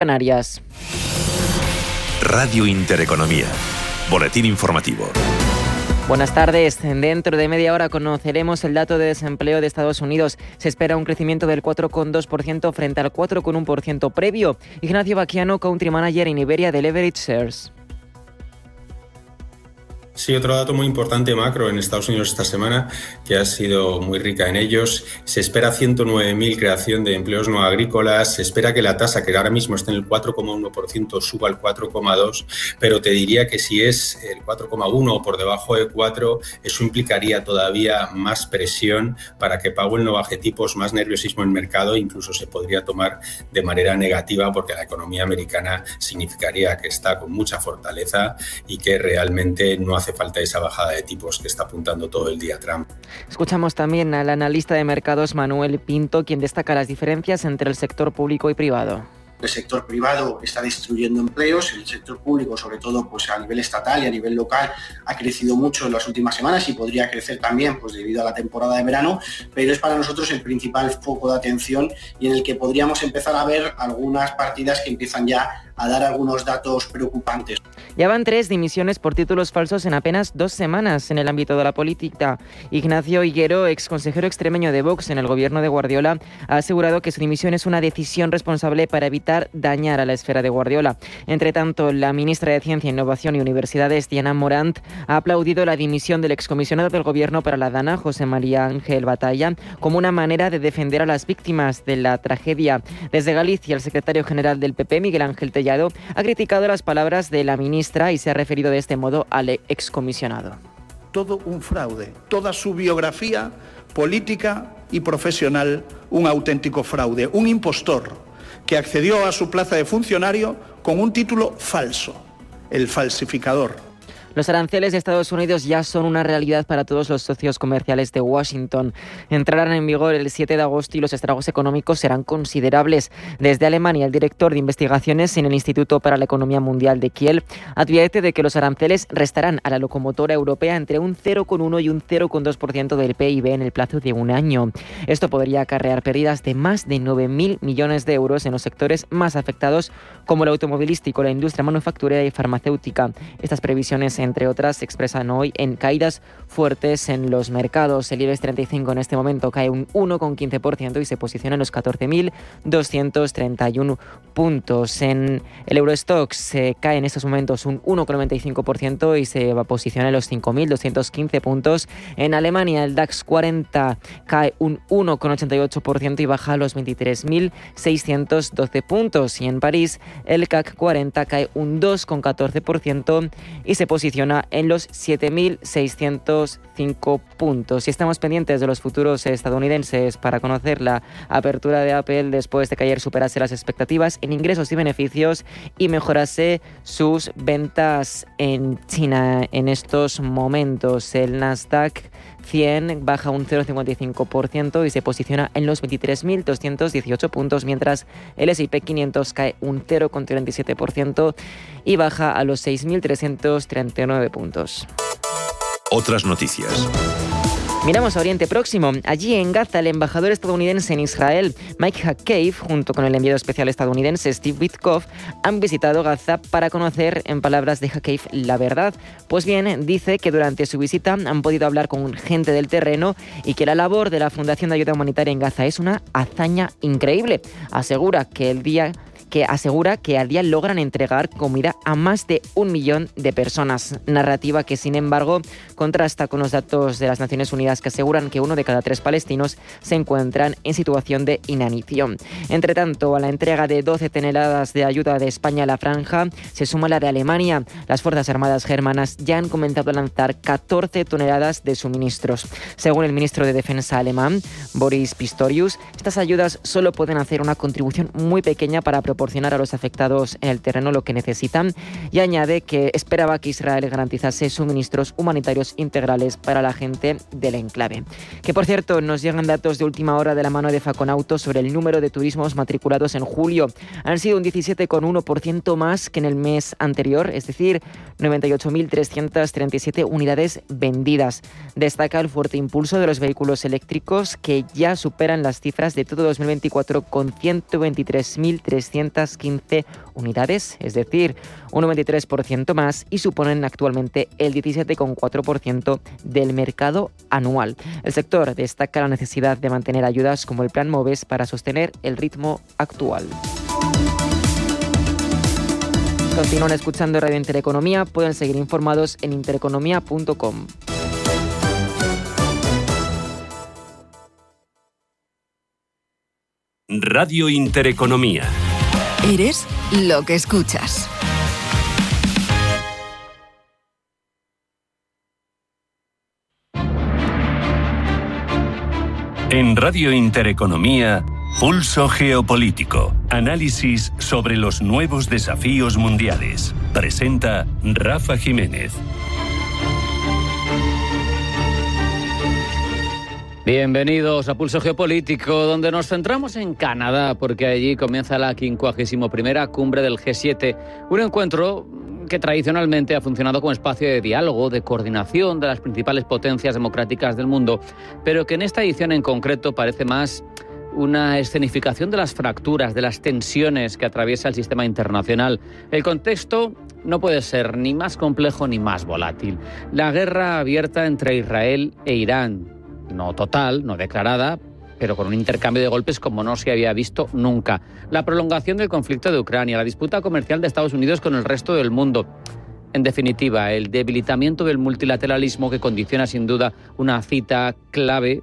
Canarias. Radio Intereconomía. Boletín informativo. Buenas tardes. Dentro de media hora conoceremos el dato de desempleo de Estados Unidos. Se espera un crecimiento del 4,2% frente al 4,1% previo. Ignacio Baquiano, Country Manager en Iberia de Leverage Shares. Sí, otro dato muy importante macro en Estados Unidos esta semana, que ha sido muy rica en ellos. Se espera 109.000 creación de empleos no agrícolas. Se espera que la tasa, que ahora mismo está en el 4,1%, suba al 4,2%, pero te diría que si es el 4,1% o por debajo de 4%, eso implicaría todavía más presión para que Powell no baje tipos, más nerviosismo en el mercado, incluso se podría tomar de manera negativa porque la economía americana significaría que está con mucha fortaleza y que realmente no hace falta esa bajada de tipos que está apuntando todo el día Trump. Escuchamos también al analista de mercados Manuel Pinto, quien destaca las diferencias entre el sector público y privado. El sector privado está destruyendo empleos, el sector público, sobre todo pues a nivel estatal y a nivel local, ha crecido mucho en las últimas semanas y podría crecer también pues debido a la temporada de verano, pero es para nosotros el principal foco de atención y en el que podríamos empezar a ver algunas partidas que empiezan ya a dar algunos datos preocupantes. Ya van 3 dimisiones por títulos falsos en apenas 2 semanas en el ámbito de la política. Ignacio Higuero, exconsejero extremeño de Vox en el gobierno de Guardiola, ha asegurado que su dimisión es una decisión responsable para evitar dañar a la esfera de Guardiola. Entre tanto, la ministra de Ciencia, Innovación y Universidades, Diana Morant, ha aplaudido la dimisión del excomisionado del gobierno para la Dana, José María Ángel Batalla, como una manera de defender a las víctimas de la tragedia. Desde Galicia, el secretario general del PP, Miguel Ángel Tellado, ha criticado las palabras de la ministra y se ha referido de este modo al excomisionado. Todo un fraude, toda su biografía política y profesional, un auténtico fraude, un impostor que accedió a su plaza de funcionario con un título falso, el falsificador. Los aranceles de Estados Unidos ya son una realidad para todos los socios comerciales de Washington. Entrarán en vigor el 7 de agosto y los estragos económicos serán considerables. Desde Alemania, el director de investigaciones en el Instituto para la Economía Mundial de Kiel advierte de que los aranceles restarán a la locomotora europea entre un 0,1 y un 0,2% del PIB en el plazo de un año. Esto podría acarrear pérdidas de más de 9.000 millones de euros en los sectores más afectados, como el automovilístico, la industria manufacturera y farmacéutica. Estas previsiones, entre otras, se expresan hoy en caídas fuertes en los mercados. El IBEX 35 en este momento cae un 1,15% y se posiciona en los 14.231 puntos. En el Eurostoxx se cae en estos momentos un 1,95% y se va a posicionar en los 5.215 puntos. En Alemania el DAX 40 cae un 1,88% y baja a los 23.612 puntos. Y en París el CAC 40 cae un 2,14% y se posiciona en los 7.605 puntos. Y estamos pendientes de los futuros estadounidenses para conocer la apertura de Apple después de que ayer superase las expectativas en ingresos y beneficios y mejorase sus ventas en China. En estos momentos el Nasdaq 100 baja un 0,55% y se posiciona en los 23.218 puntos, mientras el S&P 500 cae un 0,37% y baja a los 6.339 puntos. Otras noticias. Miramos a Oriente Próximo. Allí en Gaza, el embajador estadounidense en Israel, Mike Hakeef, junto con el enviado especial estadounidense Steve Witkoff, han visitado Gaza para conocer, en palabras de Hakeef, la verdad. Pues bien, dice que durante su visita han podido hablar con gente del terreno y que la labor de la Fundación de Ayuda Humanitaria en Gaza es una hazaña increíble. Asegura que al día logran entregar comida a más de 1 millón de personas. Narrativa que, sin embargo, contrasta con los datos de las Naciones Unidas que aseguran que 1 de cada 3 palestinos se encuentran en situación de inanición. Entre tanto, a la entrega de 12 toneladas de ayuda de España a la franja se suma la de Alemania. Las Fuerzas Armadas germanas ya han comenzado a lanzar 14 toneladas de suministros. Según el ministro de Defensa alemán, Boris Pistorius, estas ayudas solo pueden hacer una contribución muy pequeña para proporcionar a los afectados en el terreno lo que necesitan, y añade que esperaba que Israel garantizase suministros humanitarios integrales para la gente del enclave. Que, por cierto, nos llegan datos de última hora de la mano de Faconauto sobre el número de turismos matriculados en julio. Han sido un 17,1% más que en el mes anterior, es decir, 98.337 unidades vendidas. Destaca el fuerte impulso de los vehículos eléctricos, que ya superan las cifras de todo 2024 con 123.300 215 unidades, es decir, un 93% más, y suponen actualmente el 17,4% del mercado anual. El sector destaca la necesidad de mantener ayudas como el Plan MOVES para sostener el ritmo actual. Continúan escuchando Radio Intereconomía, pueden seguir informados en intereconomía.com. Radio Intereconomía. Eres lo que escuchas. En Radio Intereconomía, Pulso Geopolítico. Análisis sobre los nuevos desafíos mundiales. Presenta Rafa Jiménez. Bienvenidos a Pulso Geopolítico, donde nos centramos en Canadá, porque allí comienza la 51ª cumbre del G7, un encuentro que tradicionalmente ha funcionado como espacio de diálogo, de coordinación de las principales potencias democráticas del mundo, pero que en esta edición en concreto parece más una escenificación de las fracturas, de las tensiones que atraviesa el sistema internacional. El contexto no puede ser ni más complejo ni más volátil. La guerra abierta entre Israel e Irán, no total, no declarada, pero con un intercambio de golpes como no se había visto nunca. La prolongación del conflicto de Ucrania, la disputa comercial de Estados Unidos con el resto del mundo. En definitiva, el debilitamiento del multilateralismo que condiciona sin duda una cita clave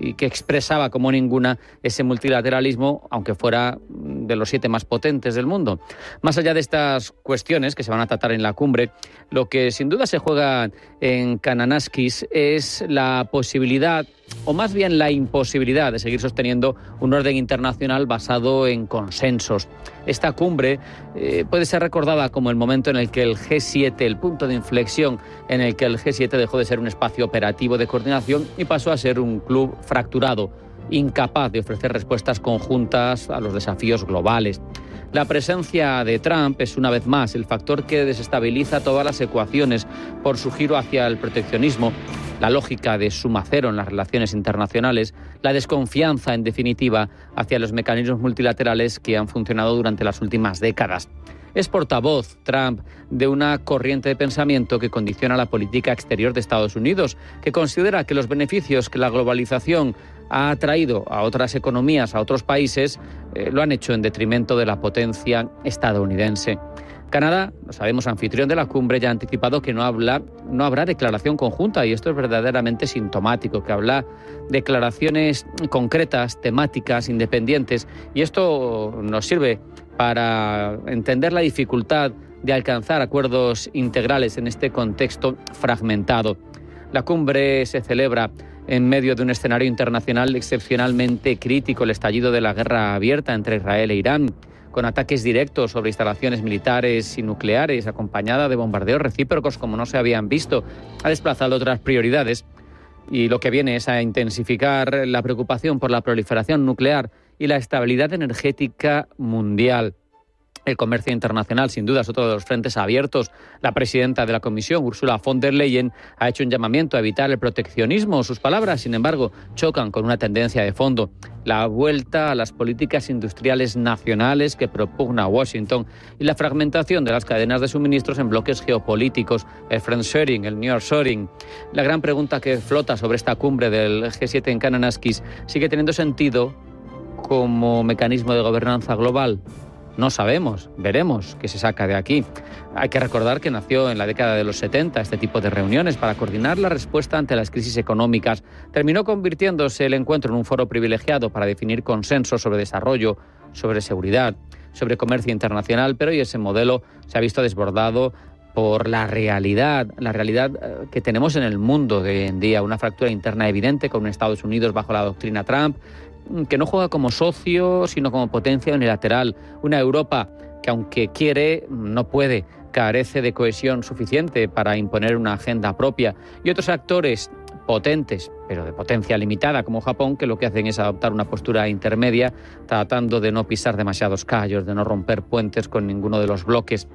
y que expresaba como ninguna ese multilateralismo, aunque fuera de los 7 más potentes del mundo. Más allá de estas cuestiones que se van a tratar en la cumbre, lo que sin duda se juega en Kananaskis es la posibilidad, o más bien la imposibilidad, de seguir sosteniendo un orden internacional basado en consensos. Esta cumbre puede ser recordada como el momento en el que el G7, el punto de inflexión en el que el G7 dejó de ser un espacio operativo de coordinación y pasó a ser un club fracturado, incapaz de ofrecer respuestas conjuntas a los desafíos globales. La presencia de Trump es una vez más el factor que desestabiliza todas las ecuaciones por su giro hacia el proteccionismo, la lógica de suma cero en las relaciones internacionales, la desconfianza, en definitiva, hacia los mecanismos multilaterales que han funcionado durante las últimas décadas. Es portavoz, Trump, de una corriente de pensamiento que condiciona la política exterior de Estados Unidos, que considera que los beneficios que la globalización ha traído a otras economías, a otros países, lo han hecho en detrimento de la potencia estadounidense. Canadá, lo sabemos, anfitrión de la cumbre, ya ha anticipado que no habrá declaración conjunta, y esto es verdaderamente sintomático, que habrá declaraciones concretas, temáticas, independientes, y esto nos sirve para entender la dificultad de alcanzar acuerdos integrales en este contexto fragmentado. La cumbre se celebra en medio de un escenario internacional excepcionalmente crítico, el estallido de la guerra abierta entre Israel e Irán, con ataques directos sobre instalaciones militares y nucleares, acompañada de bombardeos recíprocos como no se habían visto, ha desplazado otras prioridades, y lo que viene es a intensificar la preocupación por la proliferación nuclear y la estabilidad energética mundial. El comercio internacional, sin duda, es otro de los frentes abiertos. La presidenta de la Comisión, Ursula von der Leyen, ha hecho un llamamiento a evitar el proteccionismo. Sus palabras, sin embargo, chocan con una tendencia de fondo: la vuelta a las políticas industriales nacionales que propugna Washington y la fragmentación de las cadenas de suministros en bloques geopolíticos, el friendshoring, el nearshoring. La gran pregunta que flota sobre esta cumbre del G7 en Kananaskis: ¿sigue teniendo sentido como mecanismo de gobernanza global? No sabemos, veremos qué se saca de aquí. Hay que recordar que nació en la década de los 70 este tipo de reuniones para coordinar la respuesta ante las crisis económicas. Terminó convirtiéndose el encuentro en un foro privilegiado para definir consensos sobre desarrollo, sobre seguridad, sobre comercio internacional, pero hoy ese modelo se ha visto desbordado por la realidad que tenemos en el mundo de hoy en día, una fractura interna evidente con un Estados Unidos bajo la doctrina Trump, que no juega como socio, sino como potencia unilateral. Una Europa que, aunque quiere, no puede, carece de cohesión suficiente para imponer una agenda propia. Y otros actores potentes, pero de potencia limitada como Japón, que lo que hacen es adoptar una postura intermedia, tratando de no pisar demasiados callos, de no romper puentes con ninguno de los bloques.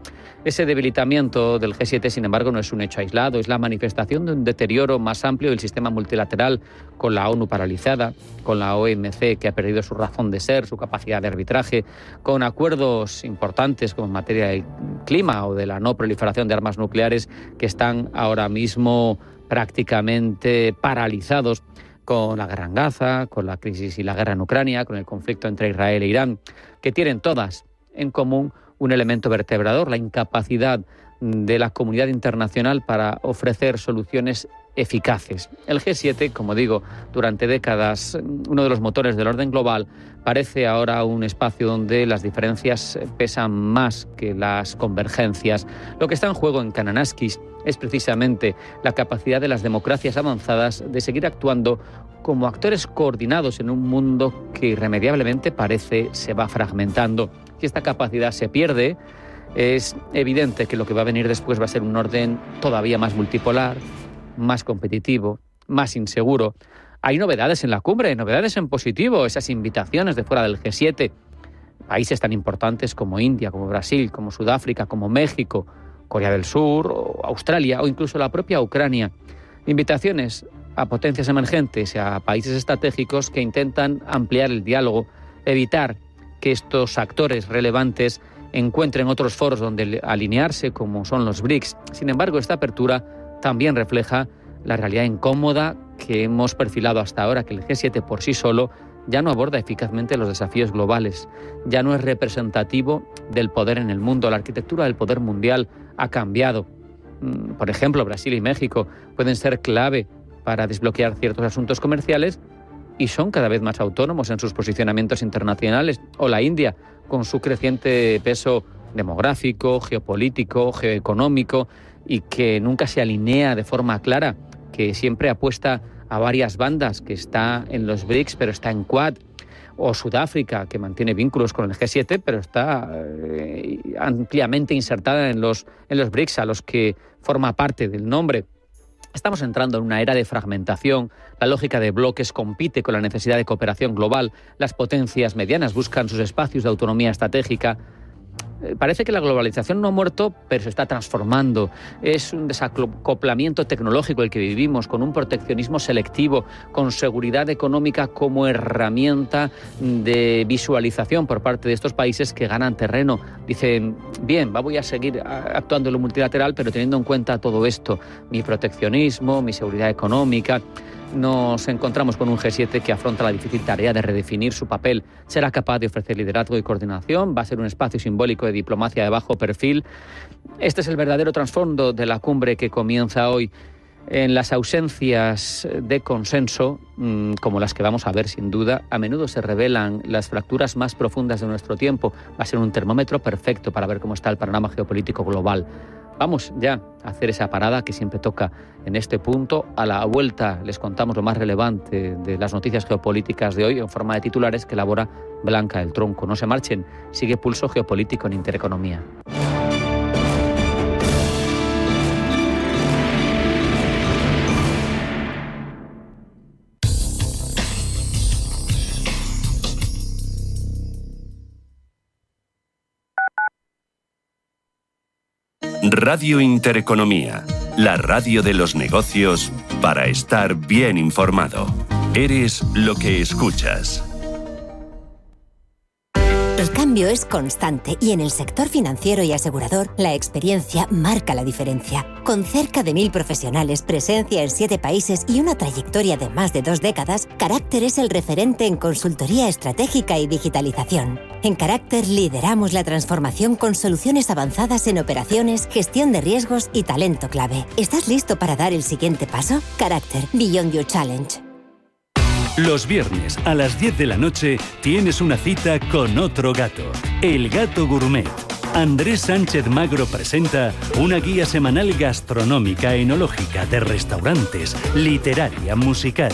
Ese debilitamiento del G7, sin embargo, no es un hecho aislado, es la manifestación de un deterioro más amplio del sistema multilateral, con la ONU paralizada, con la OMC que ha perdido su razón de ser, su capacidad de arbitraje, con acuerdos importantes como en materia del clima o de la no proliferación de armas nucleares que están ahora mismo prácticamente paralizados, con la guerra en Gaza, con la crisis y la guerra en Ucrania, con el conflicto entre Israel e Irán, que tienen todas en común un elemento vertebrador, la incapacidad de la comunidad internacional para ofrecer soluciones eficaces. El G7, como digo, durante décadas, uno de los motores del orden global, parece ahora un espacio donde las diferencias pesan más que las convergencias. Lo que está en juego en Kananaskis es precisamente la capacidad de las democracias avanzadas de seguir actuando como actores coordinados en un mundo que irremediablemente parece se va fragmentando. Si esta capacidad se pierde, es evidente que lo que va a venir después va a ser un orden todavía más multipolar, más competitivo, más inseguro. Hay novedades en la cumbre, novedades en positivo, esas invitaciones de fuera del G7. Países tan importantes como India, como Brasil, como Sudáfrica, como México, Corea del Sur, o Australia o incluso la propia Ucrania. Invitaciones a potencias emergentes y a países estratégicos que intentan ampliar el diálogo, evitar que estos actores relevantes encuentren otros foros donde alinearse, como son los BRICS. Sin embargo, esta apertura también refleja la realidad incómoda que hemos perfilado hasta ahora, que el G7 por sí solo ya no aborda eficazmente los desafíos globales, ya no es representativo del poder en el mundo. La arquitectura del poder mundial ha cambiado. Por ejemplo, Brasil y México pueden ser clave para desbloquear ciertos asuntos comerciales y son cada vez más autónomos en sus posicionamientos internacionales. O la India, con su creciente peso demográfico, geopolítico, geoeconómico, y que nunca se alinea de forma clara, que siempre apuesta a varias bandas, que está en los BRICS, pero está en Quad. O Sudáfrica, que mantiene vínculos con el G7, pero está ampliamente insertada en los BRICS, a los que forma parte del nombre. Estamos entrando en una era de fragmentación. La lógica de bloques compite con la necesidad de cooperación global. Las potencias medianas buscan sus espacios de autonomía estratégica. Parece que la globalización no ha muerto, pero se está transformando. Es un desacoplamiento tecnológico el que vivimos, con un proteccionismo selectivo, con seguridad económica como herramienta de visualización por parte de estos países que ganan terreno. Dicen, bien, voy a seguir actuando en lo multilateral, pero teniendo en cuenta todo esto, mi proteccionismo, mi seguridad económica. Nos encontramos con un G7 que afronta la difícil tarea de redefinir su papel. ¿Será capaz de ofrecer liderazgo y coordinación? ¿Va a ser un espacio simbólico de diplomacia de bajo perfil? Este es el verdadero trasfondo de la cumbre que comienza hoy. En las ausencias de consenso, como las que vamos a ver sin duda, a menudo se revelan las fracturas más profundas de nuestro tiempo. Va a ser un termómetro perfecto para ver cómo está el panorama geopolítico global. Vamos ya a hacer esa parada que siempre toca en este punto. A la vuelta les contamos lo más relevante de las noticias geopolíticas de hoy en forma de titulares que elabora Blanca del Tronco. No se marchen, sigue Pulso Geopolítico en Intereconomía. Radio Intereconomía, la radio de los negocios para estar bien informado. Eres lo que escuchas. El cambio es constante y en el sector financiero y asegurador la experiencia marca la diferencia. Con cerca de 1.000 profesionales, presencia en 7 países y una trayectoria de más de 2 décadas, Carácter es el referente en consultoría estratégica y digitalización. En Carácter lideramos la transformación con soluciones avanzadas en operaciones, gestión de riesgos y talento clave. ¿Estás listo para dar el siguiente paso? Carácter, Beyond Your Challenge. Los viernes a las 10 de la noche tienes una cita con otro gato, El Gato Gourmet. Andrés Sánchez Magro presenta una guía semanal gastronómica, enológica, de restaurantes, literaria, musical,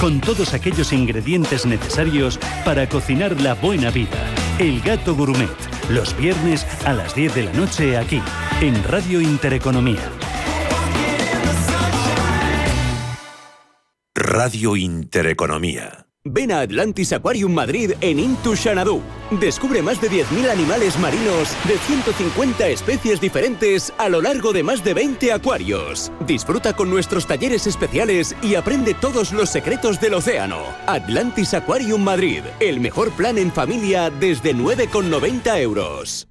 con todos aquellos ingredientes necesarios para cocinar la buena vida. El Gato Gourmet, los viernes a las 10 de la noche aquí, en Radio Intereconomía. Radio Intereconomía. Ven a Atlantis Aquarium Madrid en Into Xanadu. Descubre más de 10.000 animales marinos de 150 especies diferentes a lo largo de más de 20 acuarios. Disfruta con nuestros talleres especiales y aprende todos los secretos del océano. Atlantis Aquarium Madrid, el mejor plan en familia desde 9,90 €.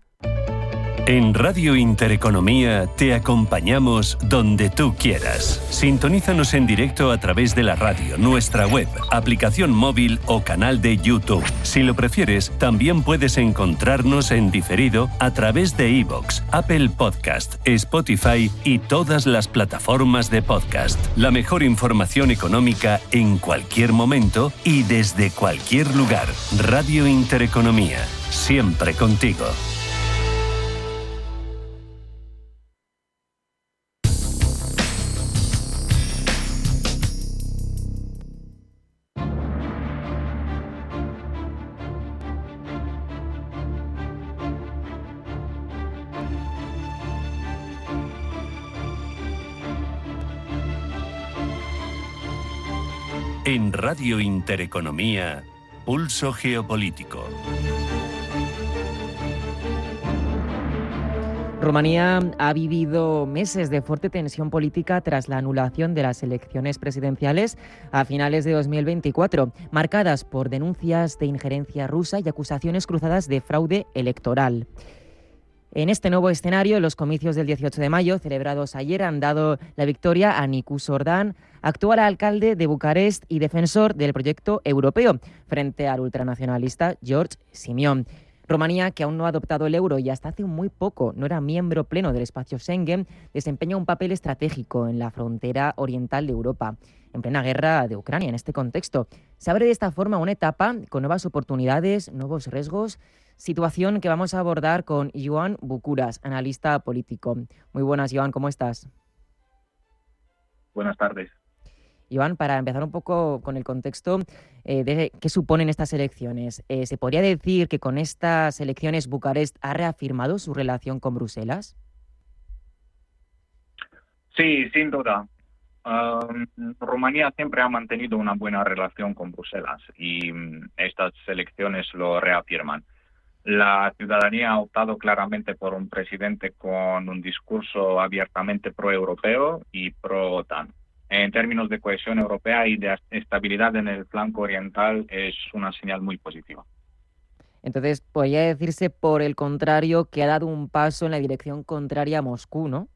En Radio Intereconomía te acompañamos donde tú quieras. Sintonízanos en directo a través de la radio, nuestra web, aplicación móvil o canal de YouTube. Si lo prefieres, también puedes encontrarnos en diferido a través de iVoox, Apple Podcast, Spotify y todas las plataformas de podcast. La mejor información económica en cualquier momento y desde cualquier lugar. Radio Intereconomía, siempre contigo. En Radio Intereconomía, Pulso Geopolítico. Rumanía ha vivido meses de fuerte tensión política tras la anulación de las elecciones presidenciales a finales de 2024, marcadas por denuncias de injerencia rusa y acusaciones cruzadas de fraude electoral. En este nuevo escenario, los comicios del 18 de mayo, celebrados ayer, han dado la victoria a Nicu Sordan, actual alcalde de Bucarest y defensor del proyecto europeo, frente al ultranacionalista George Simion. Rumanía, que aún no ha adoptado el euro y hasta hace muy poco no era miembro pleno del espacio Schengen, desempeña un papel estratégico en la frontera oriental de Europa, en plena guerra de Ucrania. En este contexto, se abre de esta forma una etapa con nuevas oportunidades, nuevos riesgos, situación que vamos a abordar con Ioan Bucuras, analista político. Muy buenas, Ioan, ¿cómo estás? Buenas tardes. Ioan, para empezar un poco con el contexto de qué suponen estas elecciones, ¿se podría decir que con estas elecciones Bucarest ha reafirmado su relación con Bruselas? Sí, sin duda. Rumanía siempre ha mantenido una buena relación con Bruselas y estas elecciones lo reafirman. La ciudadanía ha optado claramente por un presidente con un discurso abiertamente pro-europeo y pro-OTAN. En términos de cohesión europea y de estabilidad en el flanco oriental, es una señal muy positiva. Entonces, podría decirse, por el contrario, que ha dado un paso en la dirección contraria a Moscú, ¿no?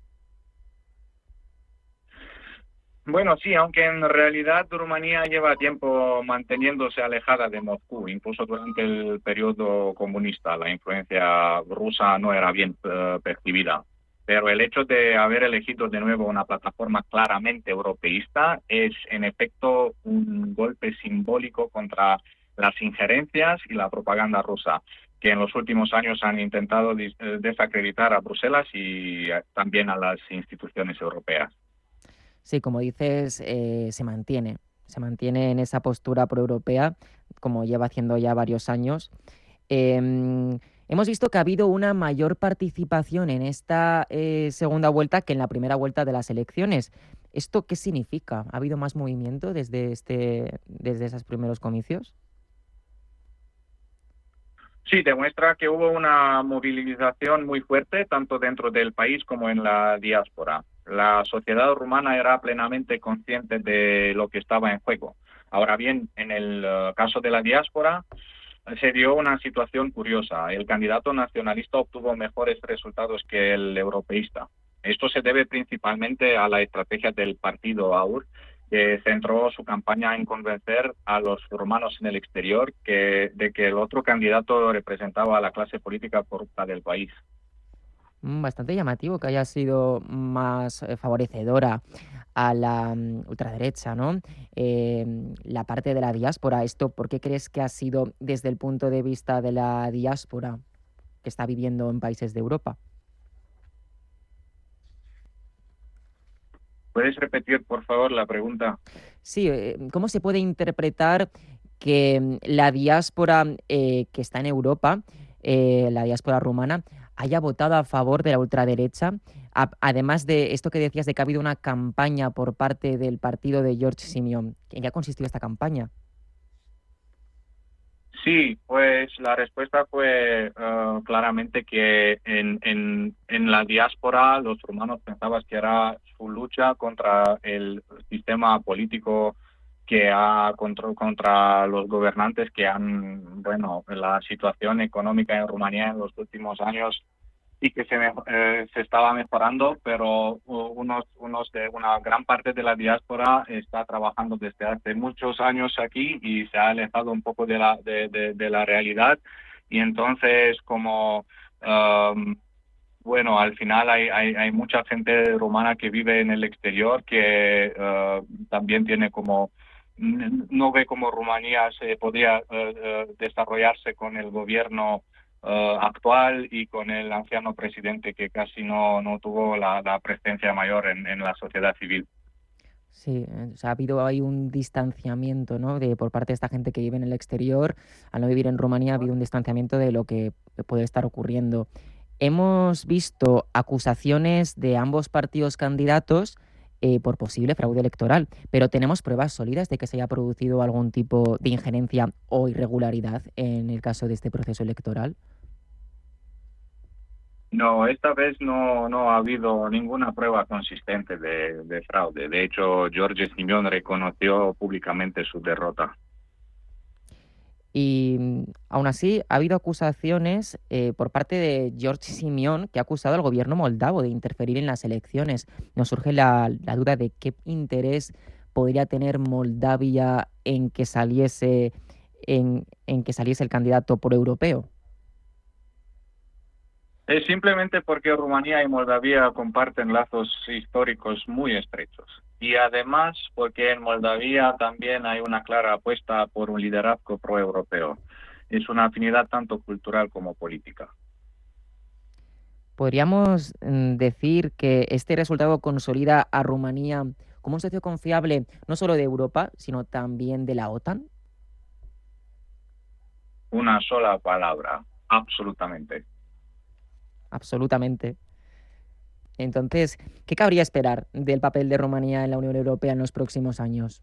Bueno, sí, aunque en realidad Rumanía lleva tiempo manteniéndose alejada de Moscú, incluso durante el periodo comunista. La influencia rusa no era bien percibida. Pero el hecho de haber elegido de nuevo una plataforma claramente europeísta es, en efecto, un golpe simbólico contra las injerencias y la propaganda rusa, que en los últimos años han intentado desacreditar a Bruselas y también a las instituciones europeas. Sí, como dices, se mantiene en esa postura proeuropea, como lleva haciendo ya varios años. Hemos visto que ha habido una mayor participación en esta segunda vuelta que en la primera vuelta de las elecciones. ¿Esto qué significa? ¿Ha habido más movimiento desde esos primeros comicios? Sí, demuestra que hubo una movilización muy fuerte, tanto dentro del país como en la diáspora. La sociedad rumana era plenamente consciente de lo que estaba en juego. Ahora bien, en el caso de la diáspora, se dio una situación curiosa. El candidato nacionalista obtuvo mejores resultados que el europeísta. Esto se debe principalmente a la estrategia del partido AUR, que centró su campaña en convencer a los rumanos en el exterior de que el otro candidato representaba a la clase política corrupta del país. Bastante llamativo que haya sido más favorecedora a la ultraderecha, ¿no? La parte de la diáspora. ¿Esto por qué crees que ha sido desde el punto de vista de la diáspora que está viviendo en países de Europa? ¿Puedes repetir, por favor, la pregunta? Sí, ¿cómo se puede interpretar que la diáspora que está en Europa, la diáspora rumana, haya votado a favor de la ultraderecha, además de esto que decías de que ha habido una campaña por parte del partido de George Simeon. ¿En qué ha consistido esta campaña? Sí, pues la respuesta fue claramente que en la diáspora los rumanos pensaban que era su lucha contra el sistema político contra los gobernantes que han, la situación económica en Rumanía en los últimos años y que se estaba mejorando, pero una gran parte de la diáspora está trabajando desde hace muchos años aquí y se ha alejado un poco de la realidad. Y entonces, al final hay mucha gente rumana que vive en el exterior que también tiene no ve cómo Rumanía se podría desarrollarse con el gobierno actual y con el anciano presidente que casi no tuvo la presencia mayor en la sociedad civil. Sí, ha habido ahí un distanciamiento, ¿no? Por parte de esta gente que vive en el exterior, al no vivir en Rumanía, ha habido un distanciamiento de lo que puede estar ocurriendo. Hemos visto acusaciones de ambos partidos candidatos por posible fraude electoral, pero ¿tenemos pruebas sólidas de que se haya producido algún tipo de injerencia o irregularidad en el caso de este proceso electoral? No, esta vez no ha habido ninguna prueba consistente de fraude. De hecho, George Simeon reconoció públicamente su derrota. Y aún así ha habido acusaciones por parte de George Simeon, que ha acusado al gobierno moldavo de interferir en las elecciones. Nos surge la duda de qué interés podría tener Moldavia en que saliese el candidato pro-europeo. Es simplemente porque Rumanía y Moldavia comparten lazos históricos muy estrechos. Y además porque en Moldavia también hay una clara apuesta por un liderazgo pro-europeo. Es una afinidad tanto cultural como política. ¿Podríamos decir que este resultado consolida a Rumanía como un socio confiable no solo de Europa, sino también de la OTAN? Una sola palabra, absolutamente. Absolutamente. Entonces, ¿qué cabría esperar del papel de Rumanía en la Unión Europea en los próximos años?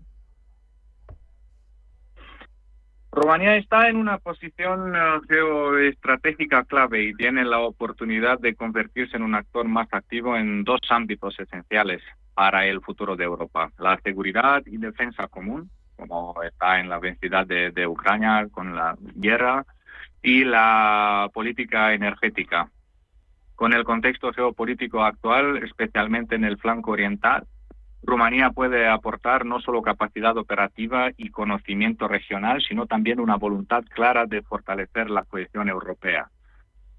Rumanía está en una posición geoestratégica clave y tiene la oportunidad de convertirse en un actor más activo en dos ámbitos esenciales para el futuro de Europa: la seguridad y defensa común, como está en la vecindad de Ucrania con la guerra, y la política energética. Con el contexto geopolítico actual, especialmente en el flanco oriental, Rumanía puede aportar no solo capacidad operativa y conocimiento regional, sino también una voluntad clara de fortalecer la cohesión europea.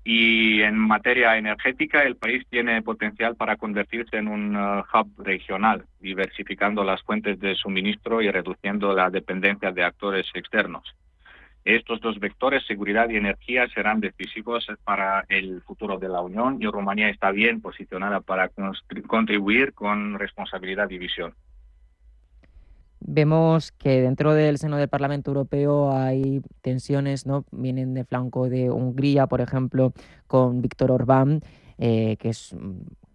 Y en materia energética, el país tiene potencial para convertirse en un hub regional, diversificando las fuentes de suministro y reduciendo la dependencia de actores externos. Estos dos vectores, seguridad y energía, serán decisivos para el futuro de la Unión y Rumanía está bien posicionada para contribuir con responsabilidad y visión. Vemos que dentro del seno del Parlamento Europeo hay tensiones, ¿no? Vienen de flanco de Hungría, por ejemplo, con Viktor Orbán, que es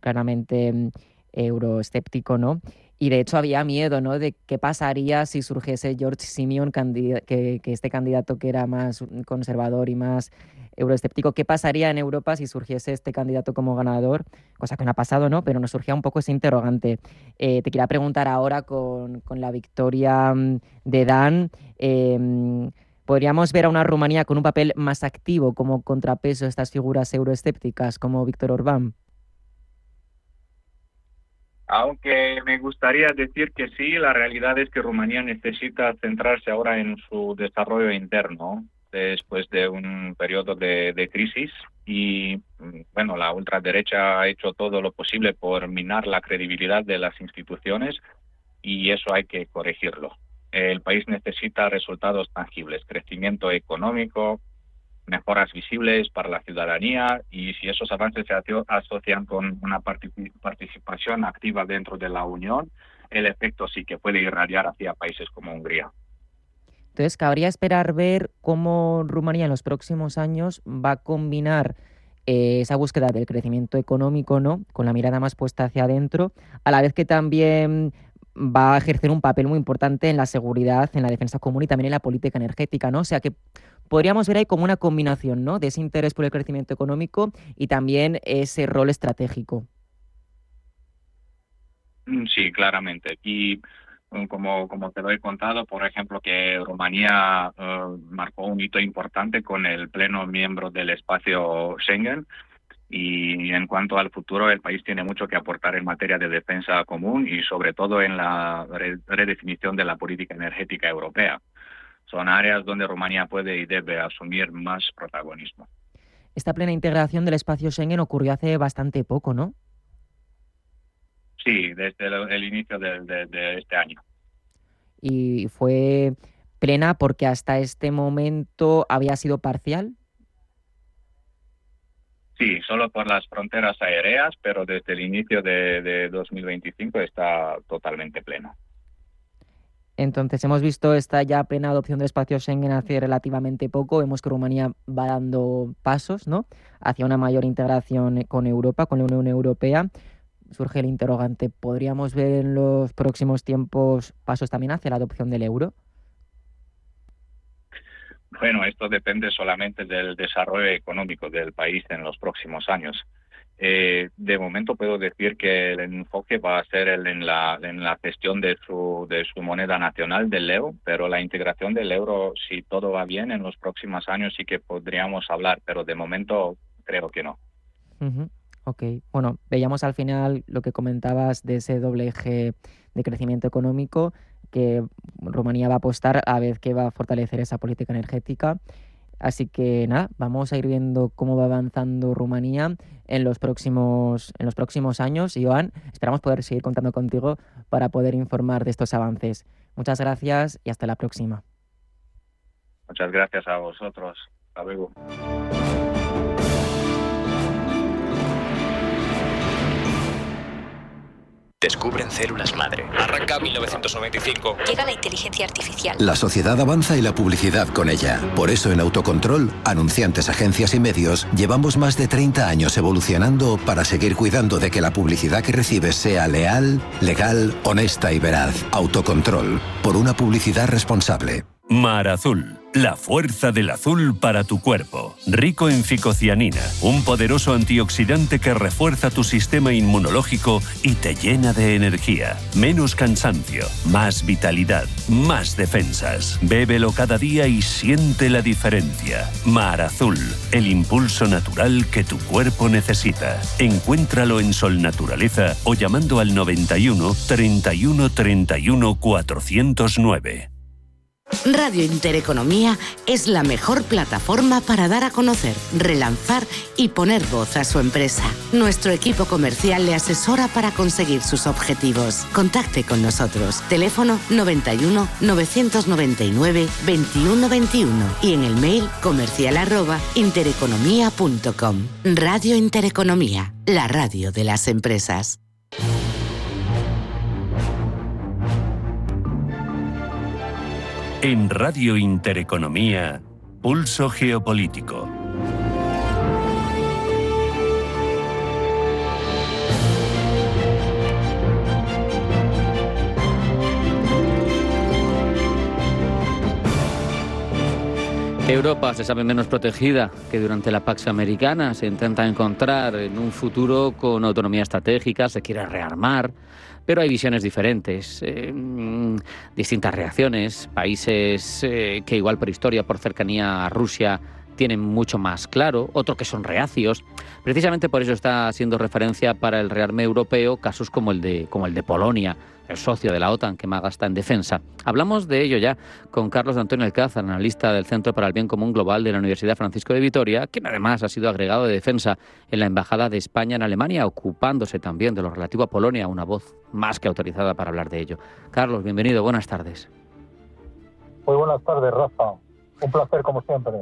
claramente euroescéptico, ¿no? Y de hecho había miedo, ¿no?, de qué pasaría si surgiese George Simeon, que este candidato que era más conservador y más euroescéptico, qué pasaría en Europa si surgiese este candidato como ganador, cosa que no ha pasado, ¿no? Pero nos surgía un poco ese interrogante. Te quería preguntar ahora con la victoria de Dan, ¿podríamos ver a una Rumanía con un papel más activo como contrapeso a estas figuras euroescépticas como Viktor Orbán? Aunque me gustaría decir que sí, la realidad es que Rumanía necesita centrarse ahora en su desarrollo interno después de un periodo de crisis y, la ultraderecha ha hecho todo lo posible por minar la credibilidad de las instituciones y eso hay que corregirlo. El país necesita resultados tangibles, crecimiento económico, mejoras visibles para la ciudadanía y si esos avances se asocian con una participación activa dentro de la Unión, el efecto sí que puede irradiar hacia países como Hungría. Entonces, cabría esperar ver cómo Rumanía en los próximos años va a combinar esa búsqueda del crecimiento económico, ¿no? Con la mirada más puesta hacia adentro, a la vez que también va a ejercer un papel muy importante en la seguridad, en la defensa común y también en la política energética, ¿no? O sea que podríamos ver ahí como una combinación, ¿no? De ese interés por el crecimiento económico y también ese rol estratégico. Sí, claramente. Y como te lo he contado, por ejemplo, que Rumanía marcó un hito importante con el pleno miembro del espacio Schengen. Y en cuanto al futuro, el país tiene mucho que aportar en materia de defensa común y sobre todo en la redefinición de la política energética europea. Son áreas donde Rumanía puede y debe asumir más protagonismo. Esta plena integración del espacio Schengen ocurrió hace bastante poco, ¿no? Sí, desde el inicio de este año. Y fue plena porque hasta este momento había sido parcial. Sí, solo por las fronteras aéreas, pero desde el inicio de 2025 está totalmente pleno. Entonces hemos visto esta ya plena adopción del espacio Schengen hace relativamente poco. Vemos que Rumanía va dando pasos, ¿no?, hacia una mayor integración con Europa, con la Unión Europea. Surge el interrogante, ¿podríamos ver en los próximos tiempos pasos también hacia la adopción del euro? Bueno, esto depende solamente del desarrollo económico del país en los próximos años. De momento puedo decir que el enfoque va a ser en la gestión de su moneda nacional, del euro, pero la integración del euro, si todo va bien, en los próximos años sí que podríamos hablar, pero de momento creo que no. Uh-huh. Ok, bueno, veíamos al final lo que comentabas de ese doble eje de crecimiento económico que Rumanía va a apostar a vez que va a fortalecer esa política energética. Así que nada, vamos a ir viendo cómo va avanzando Rumanía en los próximos años. Y Joan, esperamos poder seguir contando contigo para poder informar de estos avances. Muchas gracias y hasta la próxima. Muchas gracias a vosotros. Hasta luego. Descubren células madre. Arranca 1995. Llega la inteligencia artificial. La sociedad avanza y la publicidad con ella. Por eso en Autocontrol, anunciantes, agencias y medios, llevamos más de 30 años evolucionando para seguir cuidando de que la publicidad que recibes sea leal, legal, honesta y veraz. Autocontrol, por una publicidad responsable. Mar Azul, la fuerza del azul para tu cuerpo. Rico en ficocianina, un poderoso antioxidante que refuerza tu sistema inmunológico y te llena de energía. Menos cansancio, más vitalidad, más defensas. Bébelo cada día y siente la diferencia. Mar Azul, el impulso natural que tu cuerpo necesita. Encuéntralo en Sol Naturaleza o llamando al 91 31 31 409. Radio Intereconomía es la mejor plataforma para dar a conocer, relanzar y poner voz a su empresa. Nuestro equipo comercial le asesora para conseguir sus objetivos. Contacte con nosotros. Teléfono 91 999 21 21 y en el mail comercial@intereconomia.com. Radio Intereconomía, la radio de las empresas. En Radio Intereconomía, Pulso Geopolítico. Europa se sabe menos protegida que durante la Pax Americana. Se intenta encontrar en un futuro con autonomía estratégica, se quiere rearmar, pero hay visiones diferentes, distintas reacciones. Países que igual por historia, por cercanía a Rusia, tienen mucho más claro, otros que son reacios. Precisamente por eso está haciendo referencia para el rearme europeo casos como el de Polonia, el socio de la OTAN que más gasta en defensa. Hablamos de ello ya con Carlos de Antonio Alcázar, analista del Centro para el Bien Común Global de la Universidad Francisco de Vitoria, quien además ha sido agregado de defensa en la Embajada de España en Alemania, ocupándose también de lo relativo a Polonia, una voz más que autorizada para hablar de ello. Carlos, bienvenido, buenas tardes. Muy buenas tardes, Rafa. Un placer, como siempre.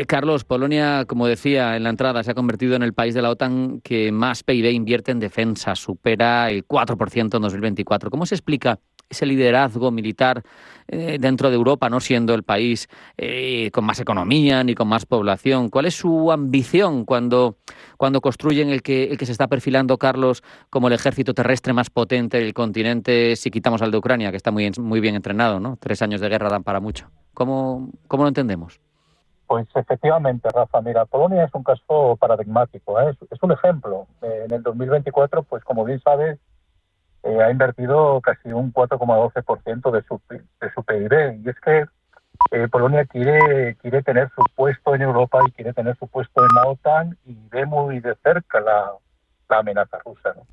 Carlos, Polonia, como decía en la entrada, se ha convertido en el país de la OTAN que más PIB invierte en defensa, supera el 4% en 2024. ¿Cómo se explica ese liderazgo militar dentro de Europa, no siendo el país con más economía ni con más población? ¿Cuál es su ambición cuando construyen el que se está perfilando, Carlos, como el ejército terrestre más potente del continente, si quitamos al de Ucrania, que está muy bien entrenado, ¿no? 3 años de guerra dan para mucho. ¿Cómo lo entendemos? Pues efectivamente, Rafa, mira, Polonia es un caso paradigmático, ¿eh? Es un ejemplo. En el 2024, pues como bien sabes, ha invertido casi un 4,12% de su PIB. Y es que Polonia quiere tener su puesto en Europa y quiere tener su puesto en la OTAN, y ve muy de cerca la amenaza rusa, ¿no?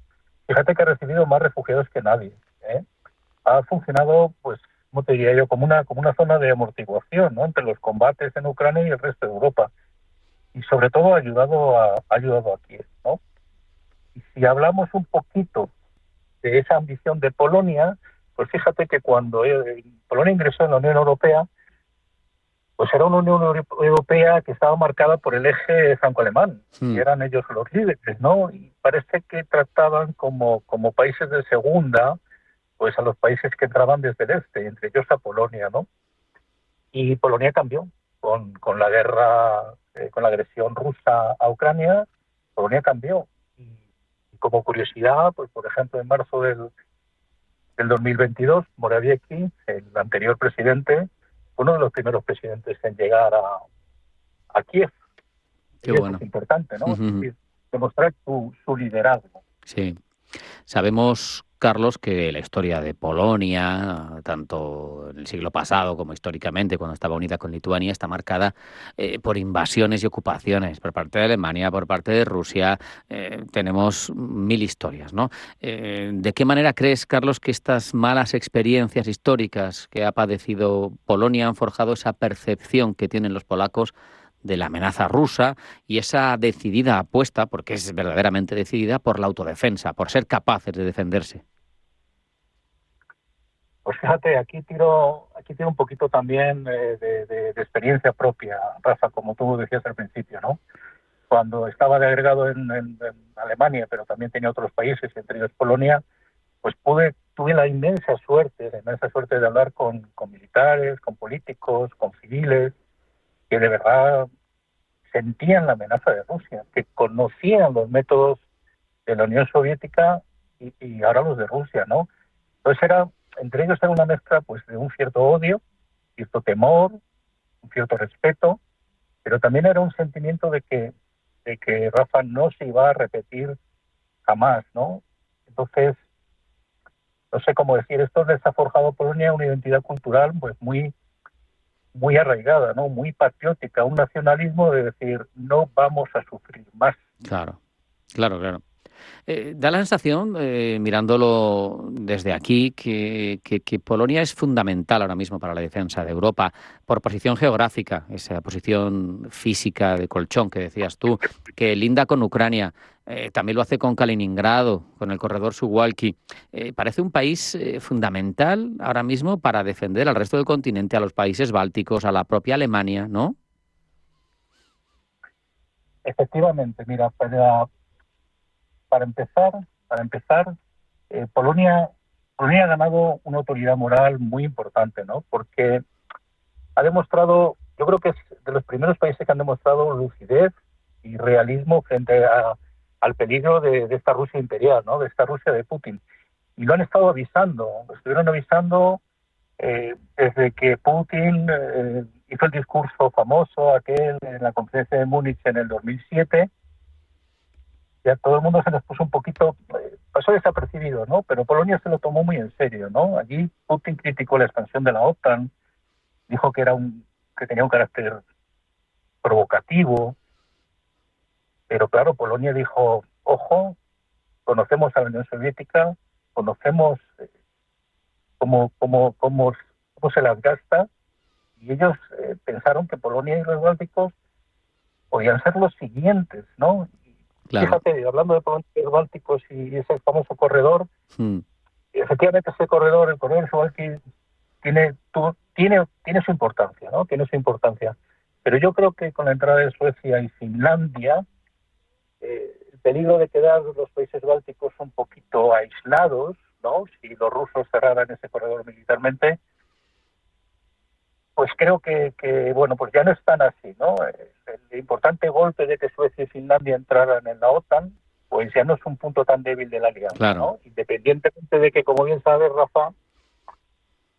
Fíjate que ha recibido más refugiados que nadie, ¿eh? Ha funcionado, pues, ¿cómo te diría yo?, como una zona de amortiguación, ¿no?, entre los combates en Ucrania y el resto de Europa. Y sobre todo ha ayudado a Kiev, ¿no? Y si hablamos un poquito de esa ambición de Polonia, pues fíjate que cuando Polonia ingresó en la Unión Europea, pues era una Unión Europea que estaba marcada por el eje franco-alemán, y eran ellos los líderes, ¿no? Y parece que trataban como países de segunda, pues a los países que entraban desde el este, entre ellos a Polonia, ¿no? Y Polonia cambió con la guerra, con la agresión rusa a Ucrania. Polonia cambió. Y como curiosidad, pues por ejemplo, en marzo del 2022, Morawiecki, el anterior presidente, fue uno de los primeros presidentes en llegar a Kiev. Qué y bueno. eso es importante, ¿no? Uh-huh. Es decir, demostrar su liderazgo. Sí. Sabemos, Carlos, que la historia de Polonia, tanto en el siglo pasado como históricamente, cuando estaba unida con Lituania, está marcada por invasiones y ocupaciones por parte de Alemania, por parte de Rusia. Tenemos 1000 historias, ¿no? ¿De qué manera crees, Carlos, que estas malas experiencias históricas que ha padecido Polonia han forjado esa percepción que tienen los polacos de la amenaza rusa y esa decidida apuesta, porque es verdaderamente decidida, por la autodefensa, por ser capaces de defenderse? Pues fíjate, aquí tiro un poquito también de experiencia propia, Rafa, como tú decías al principio, ¿no? Cuando estaba de agregado en Alemania, pero también tenía otros países, entre ellos Polonia, pues tuve la inmensa suerte de hablar con militares, con políticos, con civiles, que de verdad sentían la amenaza de Rusia, que conocían los métodos de la Unión Soviética y ahora los de Rusia, ¿no? Entonces entre ellos era una mezcla, pues, de un cierto odio, cierto temor, un cierto respeto, pero también era un sentimiento de que Rafa no se iba a repetir jamás, ¿no? Entonces, no sé cómo decir, esto les ha forjado Polonia una identidad cultural, pues, muy arraigada, ¿no? Muy patriótica, un nacionalismo de decir, no vamos a sufrir más. Claro. Da la sensación, mirándolo desde aquí, que Polonia es fundamental ahora mismo para la defensa de Europa, por posición geográfica, esa posición física de colchón que decías tú, que linda con Ucrania, también lo hace con Kaliningrado, con el corredor Suwalki. Parece un país fundamental ahora mismo para defender al resto del continente, a los países bálticos, a la propia Alemania, ¿no? Efectivamente, mira, para empezar, Polonia ha ganado una autoridad moral muy importante, ¿no? Porque ha demostrado, yo creo que es de los primeros países que han demostrado lucidez y realismo frente al peligro de esta Rusia imperial, ¿no? De esta Rusia de Putin. Y lo han estado avisando, desde que Putin hizo el discurso famoso aquel en la conferencia de Múnich en el 2007. Ya todo el mundo se les puso un poquito, pasó desapercibido, ¿no? Pero Polonia se lo tomó muy en serio, ¿no? Allí Putin criticó la expansión de la OTAN, dijo que tenía un carácter provocativo, pero claro, Polonia dijo, ojo, conocemos a la Unión Soviética, conocemos cómo se las gasta, y ellos pensaron que Polonia y los bálticos podían ser los siguientes, ¿no? Claro. Fíjate, hablando de Polonia y los bálticos y ese famoso corredor, efectivamente ese corredor, el corredor Suwalki, tiene su importancia, ¿no? Tiene su importancia. Pero yo creo que con la entrada de Suecia y Finlandia, el peligro de quedar los países bálticos un poquito aislados, ¿no? Si los rusos cerraran ese corredor militarmente, pues creo que bueno, pues ya no es tan así, ¿no? El importante golpe de que Suecia y Finlandia entraran en la OTAN, pues ya no es un punto tan débil de la alianza, claro, ¿no? Independientemente de que, como bien sabes, Rafa,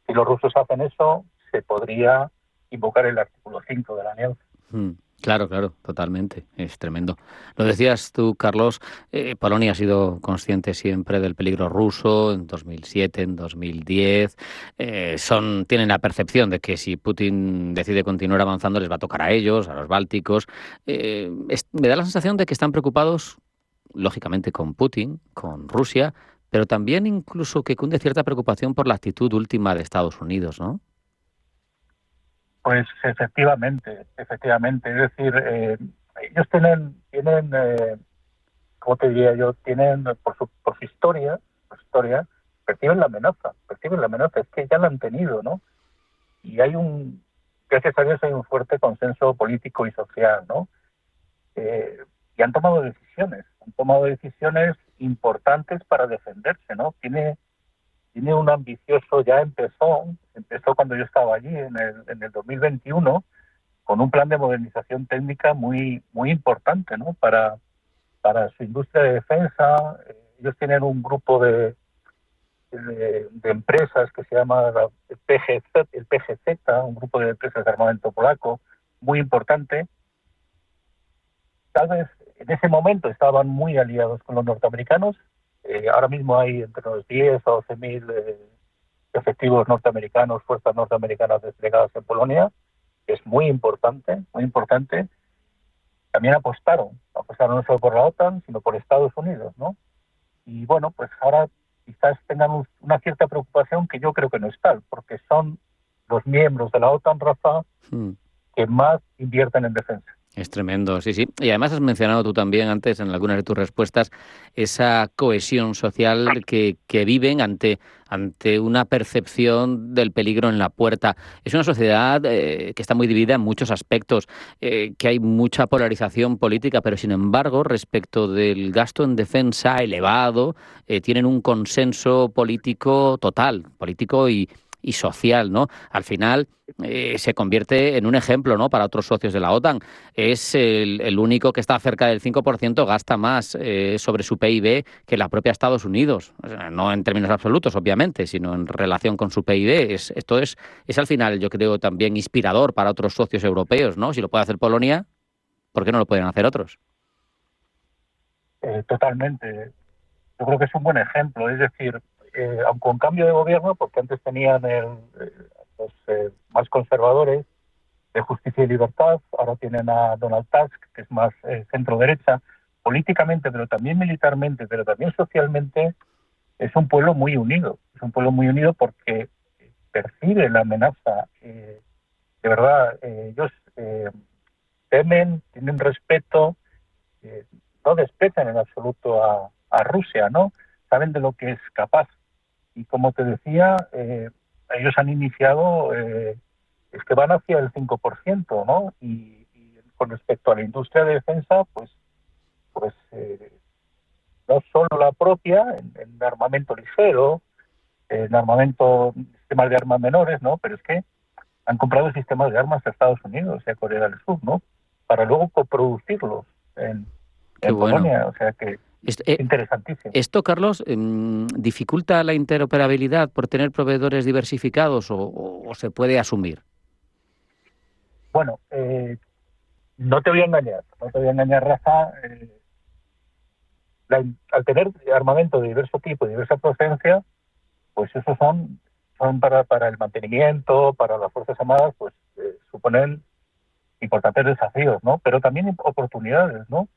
si los rusos hacen eso, se podría invocar el artículo 5 de la alianza. Claro, totalmente. Es tremendo. Lo decías tú, Carlos, Polonia ha sido consciente siempre del peligro ruso en 2007, en 2010. Tienen la percepción de que si Putin decide continuar avanzando les va a tocar a ellos, a los bálticos. Me da la sensación de que están preocupados, lógicamente, con Putin, con Rusia, pero también incluso que cunde cierta preocupación por la actitud última de Estados Unidos, ¿no? Pues efectivamente. Es decir, ellos tienen, ¿cómo te diría yo? Tienen, por su historia, perciben la amenaza. Es que ya la han tenido, ¿no? Y gracias a Dios hay un fuerte consenso político y social, ¿no? Y han tomado decisiones importantes para defenderse, ¿no? Tiene un ambicioso, ya empezó cuando yo estaba allí en el 2021, con un plan de modernización técnica muy importante, ¿no? Para su industria de defensa. Ellos tienen un grupo de empresas que se llama el PGZ, un grupo de empresas de armamento polaco muy importante. Tal vez en ese momento estaban muy aliados con los norteamericanos. Ahora mismo hay entre los 10 a 12.000 efectivos norteamericanos, fuerzas norteamericanas desplegadas en Polonia, que es muy importante. También apostaron no solo por la OTAN, sino por Estados Unidos, ¿no? Y bueno, pues ahora quizás tengan una cierta preocupación que yo creo que no es tal, porque son los miembros de la OTAN, Rafa, que más invierten en defensa. Es tremendo, sí. Y además has mencionado tú también antes, en algunas de tus respuestas, esa cohesión social que viven ante una percepción del peligro en la puerta. Es una sociedad que está muy dividida en muchos aspectos, que hay mucha polarización política, pero sin embargo, respecto del gasto en defensa elevado, tienen un consenso político total, político y social, ¿no? Al final se convierte en un ejemplo, ¿no?, para otros socios de la OTAN. Es el único que está cerca del 5%, gasta más sobre su PIB que la propia Estados Unidos. O sea, no en términos absolutos, obviamente, sino en relación con su PIB. Esto es al final, yo creo, también inspirador para otros socios europeos, ¿no? Si lo puede hacer Polonia, ¿por qué no lo pueden hacer otros? Totalmente. Yo creo que es un buen ejemplo. Es decir, aunque con cambio de gobierno, porque antes tenían los más conservadores de Justicia y Libertad, ahora tienen a Donald Tusk, que es más centro-derecha, políticamente, pero también militarmente, pero también socialmente, es un pueblo muy unido. Es un pueblo muy unido porque percibe la amenaza. De verdad, ellos temen, tienen respeto, no desprecian en absoluto a Rusia, ¿no? Saben de lo que es capaz. Y como te decía, ellos han iniciado, es que van hacia el 5%, ¿no? Y con respecto a la industria de defensa, pues no solo la propia, en armamento ligero, en sistemas de armas menores, ¿no? Pero es que han comprado sistemas de armas a Estados Unidos y a Corea del Sur, ¿no? Para luego coproducirlos en Polonia, o sea que interesantísimo. ¿Esto, Carlos, dificulta la interoperabilidad por tener proveedores diversificados o se puede asumir? Bueno, no te voy a engañar, Rafa. Al tener armamento de diverso tipo, de diversa procedencia, pues esos son para el mantenimiento, para las Fuerzas Armadas, pues suponen importantes desafíos, ¿no? Pero también oportunidades, ¿no?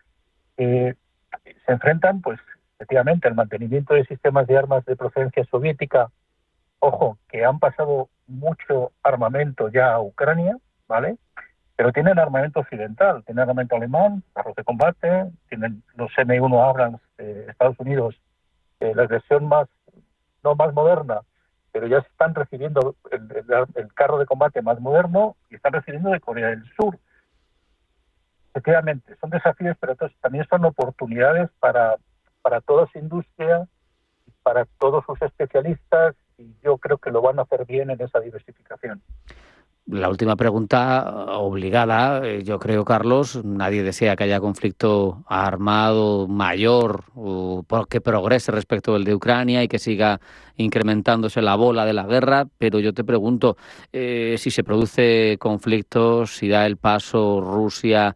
Se enfrentan, pues, efectivamente, al mantenimiento de sistemas de armas de procedencia soviética. Ojo, que han pasado mucho armamento ya a Ucrania, ¿vale? Pero tienen armamento occidental, tienen armamento alemán, carros de combate, tienen los M1 Abrams de Estados Unidos, la versión más moderna, pero ya están recibiendo el carro de combate más moderno y están recibiendo de Corea del Sur. Efectivamente, son desafíos, pero también son oportunidades para toda su industria para todos sus especialistas y yo creo que lo van a hacer bien en esa diversificación. La última pregunta obligada, yo creo, Carlos, nadie desea que haya conflicto armado mayor o que progrese respecto del de Ucrania y que siga incrementándose la bola de la guerra, pero yo te pregunto, si se produce conflicto, si da el paso Rusia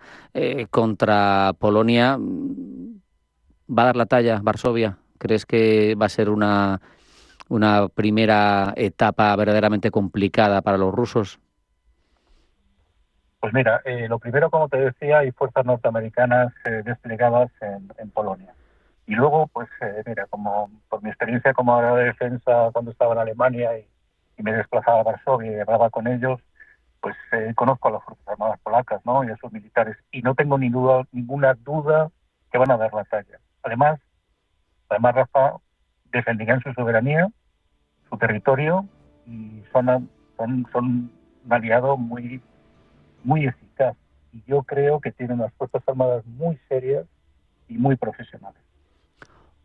contra Polonia, ¿va a dar la talla Varsovia? ¿Crees que va a ser una primera etapa verdaderamente complicada para los rusos? Pues mira, lo primero, como te decía, hay fuerzas norteamericanas desplegadas en Polonia. Y luego, pues mira, como por mi experiencia como área de defensa cuando estaba en Alemania y me desplazaba a Varsovia y hablaba con ellos, pues conozco a las Fuerzas Armadas polacas, ¿no? Y a sus militares. Y no tengo ninguna duda que van a dar la talla. Además, Rafa, defenderán su soberanía, su territorio y son un aliado muy eficaz. Y yo creo que tienen unas Fuerzas Armadas muy serias y muy profesionales.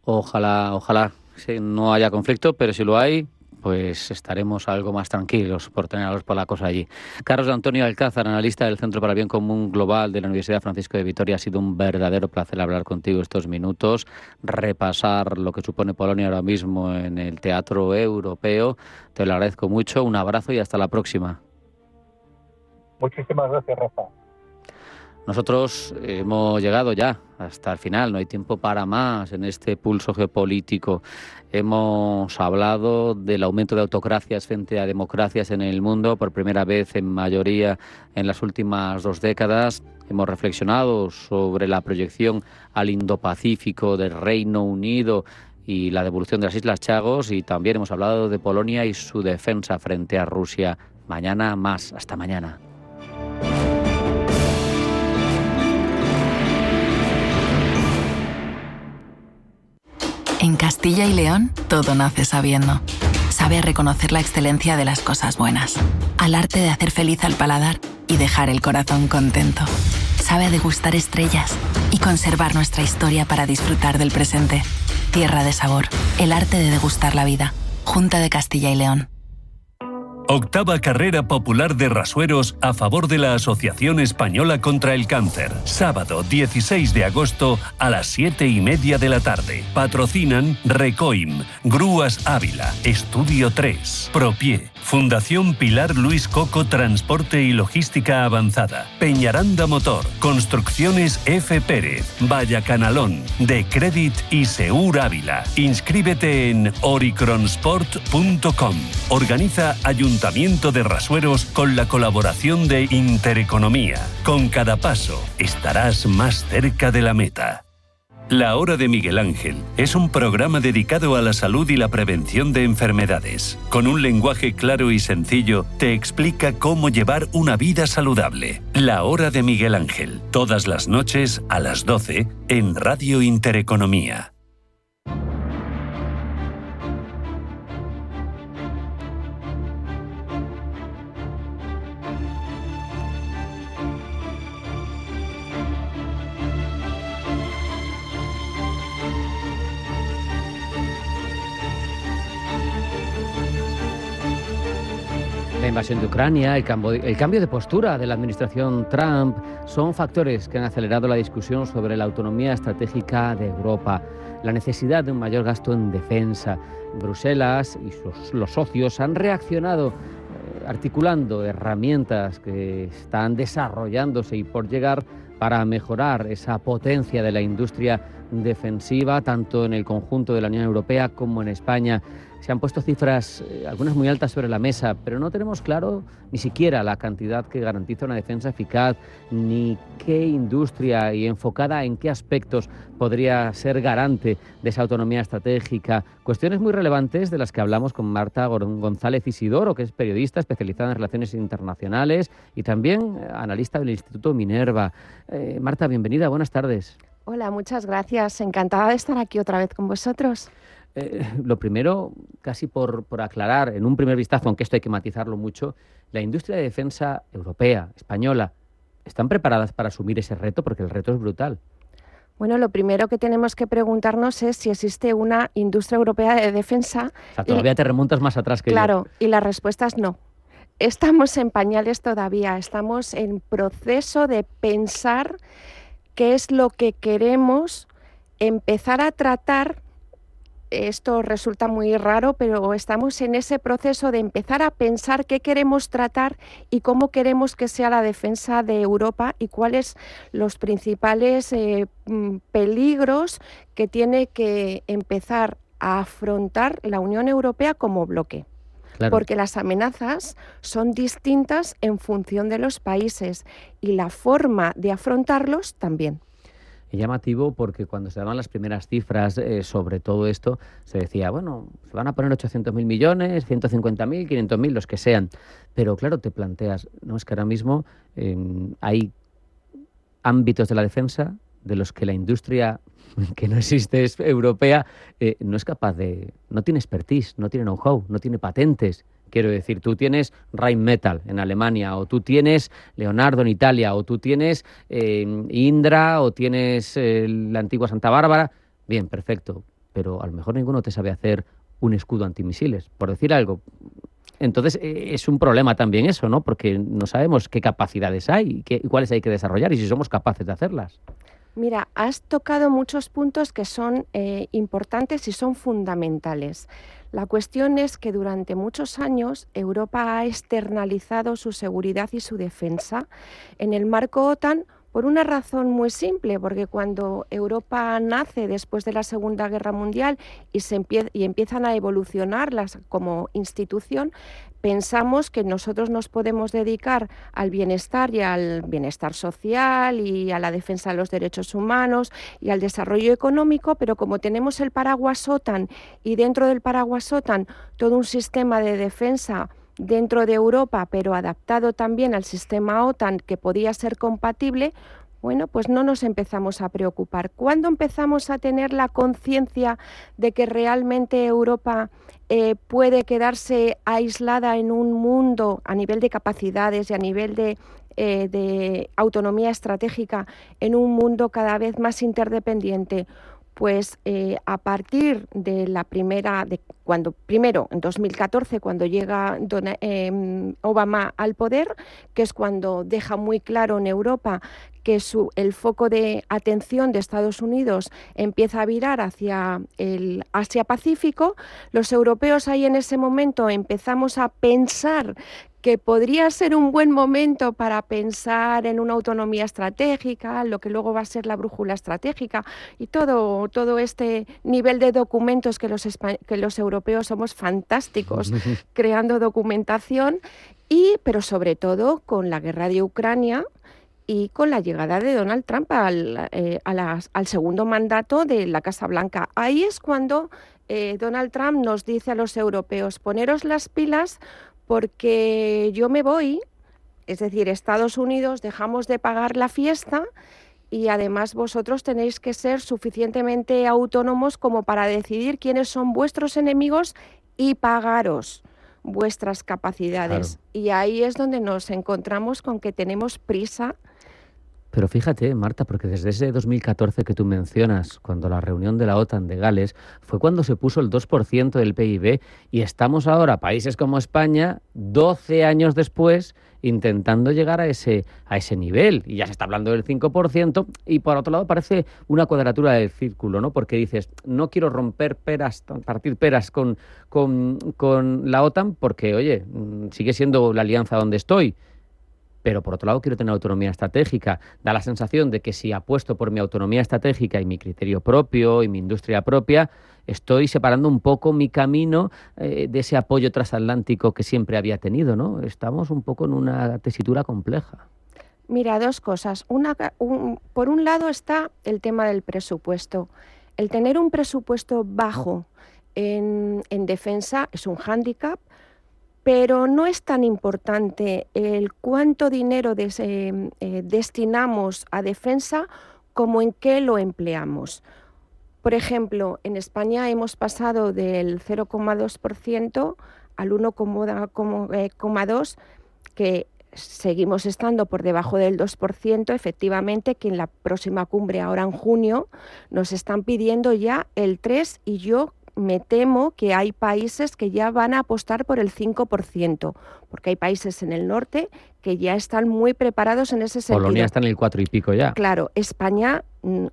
Ojalá no haya conflicto, pero si lo hay, pues estaremos algo más tranquilos por tener a los polacos allí. Carlos Antonio Alcázar, analista del Centro para el Bien Común Global de la Universidad Francisco de Vitoria, ha sido un verdadero placer hablar contigo estos minutos, repasar lo que supone Polonia ahora mismo en el teatro europeo. Te lo agradezco mucho, un abrazo y hasta la próxima. Muchísimas gracias, Rafa. Nosotros hemos llegado ya hasta el final, no hay tiempo para más en este pulso geopolítico. Hemos hablado del aumento de autocracias frente a democracias en el mundo, por primera vez en mayoría en las últimas 2 décadas. Hemos reflexionado sobre la proyección al Indo-Pacífico del Reino Unido y la devolución de las Islas Chagos, y también hemos hablado de Polonia y su defensa frente a Rusia. Mañana más. Hasta mañana. En Castilla y León, todo nace sabiendo. Sabe reconocer la excelencia de las cosas buenas, al arte de hacer feliz al paladar y dejar el corazón contento. Sabe degustar estrellas y conservar nuestra historia para disfrutar del presente. Tierra de sabor, el arte de degustar la vida. Junta de Castilla y León. 8ª Carrera Popular de Rasueros a favor de la Asociación Española contra el Cáncer. Sábado 16 de agosto a las 7:30 de la tarde. Patrocinan Recoim, Grúas Ávila, Estudio 3, Propie, Fundación Pilar Luis Coco Transporte y Logística Avanzada, Peñaranda Motor, Construcciones F. Pérez, Vallacanalón, De Credit y Seur Ávila. Inscríbete en oricronsport.com. Organiza Ayuntamiento de Rasueros con la colaboración de Intereconomía. Con cada paso estarás más cerca de la meta. La Hora de Miguel Ángel es un programa dedicado a la salud y la prevención de enfermedades. Con un lenguaje claro y sencillo, te explica cómo llevar una vida saludable. La Hora de Miguel Ángel, todas las noches a las 12 en Radio Intereconomía. La invasión de Ucrania, el cambio de postura de la administración Trump son factores que han acelerado la discusión sobre la autonomía estratégica de Europa, la necesidad de un mayor gasto en defensa. Bruselas y los socios han reaccionado articulando herramientas que están desarrollándose y por llegar para mejorar esa potencia de la industria defensiva, tanto en el conjunto de la Unión Europea como en España. Se han puesto cifras, algunas muy altas, sobre la mesa, pero no tenemos claro ni siquiera la cantidad que garantiza una defensa eficaz, ni qué industria y enfocada en qué aspectos podría ser garante de esa autonomía estratégica. Cuestiones muy relevantes de las que hablamos con Marta González Isidoro, que es periodista especializada en relaciones internacionales y también analista del Instituto Minerva. Marta, bienvenida, buenas tardes. Hola, muchas gracias. Encantada de estar aquí otra vez con vosotros. Lo primero, casi por aclarar, en un primer vistazo, aunque esto hay que matizarlo mucho, la industria de defensa europea, española, ¿están preparadas para asumir ese reto? Porque el reto es brutal. Bueno, lo primero que tenemos que preguntarnos es si existe una industria europea de defensa. O sea, todavía te remontas más atrás que yo. Claro, y la respuesta es no. Estamos en pañales todavía, estamos en proceso de pensar qué es lo que queremos empezar a tratar. Esto resulta muy raro, pero estamos en ese proceso de empezar a pensar qué queremos tratar y cómo queremos que sea la defensa de Europa y cuáles los principales peligros que tiene que empezar a afrontar la Unión Europea como bloque. Claro. Porque las amenazas son distintas en función de los países y la forma de afrontarlos también. Es llamativo porque cuando se daban las primeras cifras sobre todo esto, se decía, bueno, se van a poner 800.000 millones, 150.000, 500.000, los que sean. Pero claro, te planteas, no es que ahora mismo hay ámbitos de la defensa de los que la industria que no existe es europea, no es capaz de... no tiene expertise, no tiene know-how, no tiene patentes. Quiero decir, tú tienes Rheinmetall en Alemania, o tú tienes Leonardo en Italia, o tú tienes Indra, o tienes la antigua Santa Bárbara. Bien, perfecto, pero a lo mejor ninguno te sabe hacer un escudo antimisiles, por decir algo. Entonces es un problema también eso, ¿no? Porque no sabemos qué capacidades hay y cuáles hay que desarrollar y si somos capaces de hacerlas. Mira, has tocado muchos puntos que son importantes y son fundamentales. La cuestión es que durante muchos años Europa ha externalizado su seguridad y su defensa en el marco OTAN por una razón muy simple, porque cuando Europa nace después de la Segunda Guerra Mundial y empiezan a evolucionarlas como institución, pensamos que nosotros nos podemos dedicar al bienestar y al bienestar social y a la defensa de los derechos humanos y al desarrollo económico, pero como tenemos el paraguas OTAN y dentro del paraguas OTAN todo un sistema de defensa dentro de Europa, pero adaptado también al sistema OTAN que podía ser compatible, bueno, pues no nos empezamos a preocupar. ¿Cuándo empezamos a tener la conciencia de que realmente Europa puede quedarse aislada en un mundo a nivel de capacidades y a nivel de autonomía estratégica en un mundo cada vez más interdependiente? Pues a partir de la primero en 2014, cuando llega Obama al poder, que es cuando deja muy claro en Europa que el foco de atención de Estados Unidos empieza a virar hacia el Asia-Pacífico, los europeos ahí en ese momento empezamos a pensar que podría ser un buen momento para pensar en una autonomía estratégica, lo que luego va a ser la brújula estratégica y todo este nivel de documentos que los europeos somos fantásticos creando documentación, pero sobre todo con la guerra de Ucrania y con la llegada de Donald Trump al segundo mandato de la Casa Blanca. Ahí es cuando Donald Trump nos dice a los europeos, poneros las pilas porque yo me voy, es decir, Estados Unidos, dejamos de pagar la fiesta y además vosotros tenéis que ser suficientemente autónomos como para decidir quiénes son vuestros enemigos y pagaros vuestras capacidades. Claro. Y ahí es donde nos encontramos con que tenemos prisa. Pero fíjate, Marta, porque desde ese 2014 que tú mencionas, cuando la reunión de la OTAN de Gales, fue cuando se puso el 2% del PIB y estamos ahora, países como España, 12 años después, intentando llegar a ese nivel. Y ya se está hablando del 5% y por otro lado parece una cuadratura del círculo, ¿no? Porque dices, no quiero partir peras con la OTAN porque, oye, sigue siendo la alianza donde estoy. Pero por otro lado quiero tener autonomía estratégica. Da la sensación de que si apuesto por mi autonomía estratégica y mi criterio propio y mi industria propia, estoy separando un poco mi camino de ese apoyo transatlántico que siempre había tenido, ¿no? Estamos un poco en una tesitura compleja. Mira, dos cosas. Por un lado está el tema del presupuesto. El tener un presupuesto bajo en defensa es un hándicap, pero no es tan importante el cuánto dinero destinamos a defensa como en qué lo empleamos. Por ejemplo, en España hemos pasado del 0,2% al 1,2%, que seguimos estando por debajo del 2%, efectivamente, que en la próxima cumbre, ahora en junio, nos están pidiendo ya el 3%, y yo me temo que hay países que ya van a apostar por el 5%, porque hay países en el norte que ya están muy preparados en ese sentido. Polonia está en el 4 y pico ya. Claro, España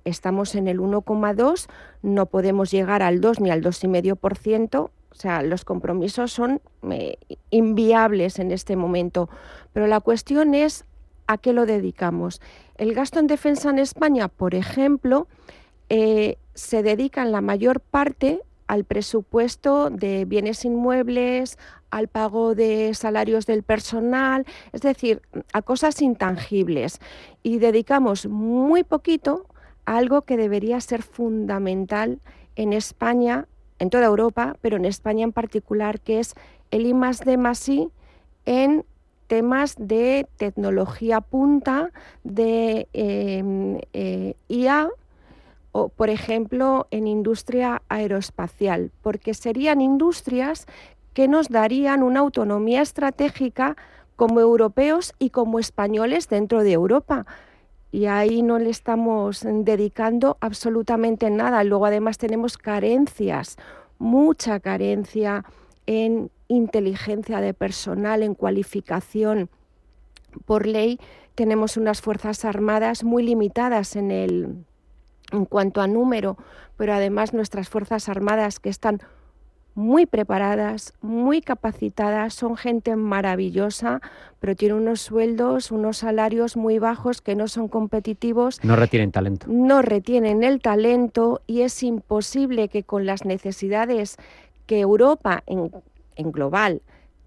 estamos en el 1,2%, no podemos llegar al 2 ni al 2,5%, o sea, los compromisos son inviables en este momento. Pero la cuestión es a qué lo dedicamos. El gasto en defensa en España, por ejemplo, se dedica en la mayor parte al presupuesto de bienes inmuebles, al pago de salarios del personal, es decir, a cosas intangibles. Y dedicamos muy poquito a algo que debería ser fundamental en España, en toda Europa, pero en España en particular, que es el I+D+I en temas de tecnología punta, de IA, o, por ejemplo, en industria aeroespacial, porque serían industrias que nos darían una autonomía estratégica como europeos y como españoles dentro de Europa. Y ahí no le estamos dedicando absolutamente nada. Luego, además, tenemos carencias, mucha carencia en inteligencia de personal, en cualificación. Por ley, tenemos unas fuerzas armadas muy limitadas en cuanto a número, pero además nuestras fuerzas armadas, que están muy preparadas, muy capacitadas, son gente maravillosa, pero tienen unos sueldos, unos salarios muy bajos que no son competitivos. No retienen talento. No retienen el talento, y es imposible que con las necesidades que Europa en global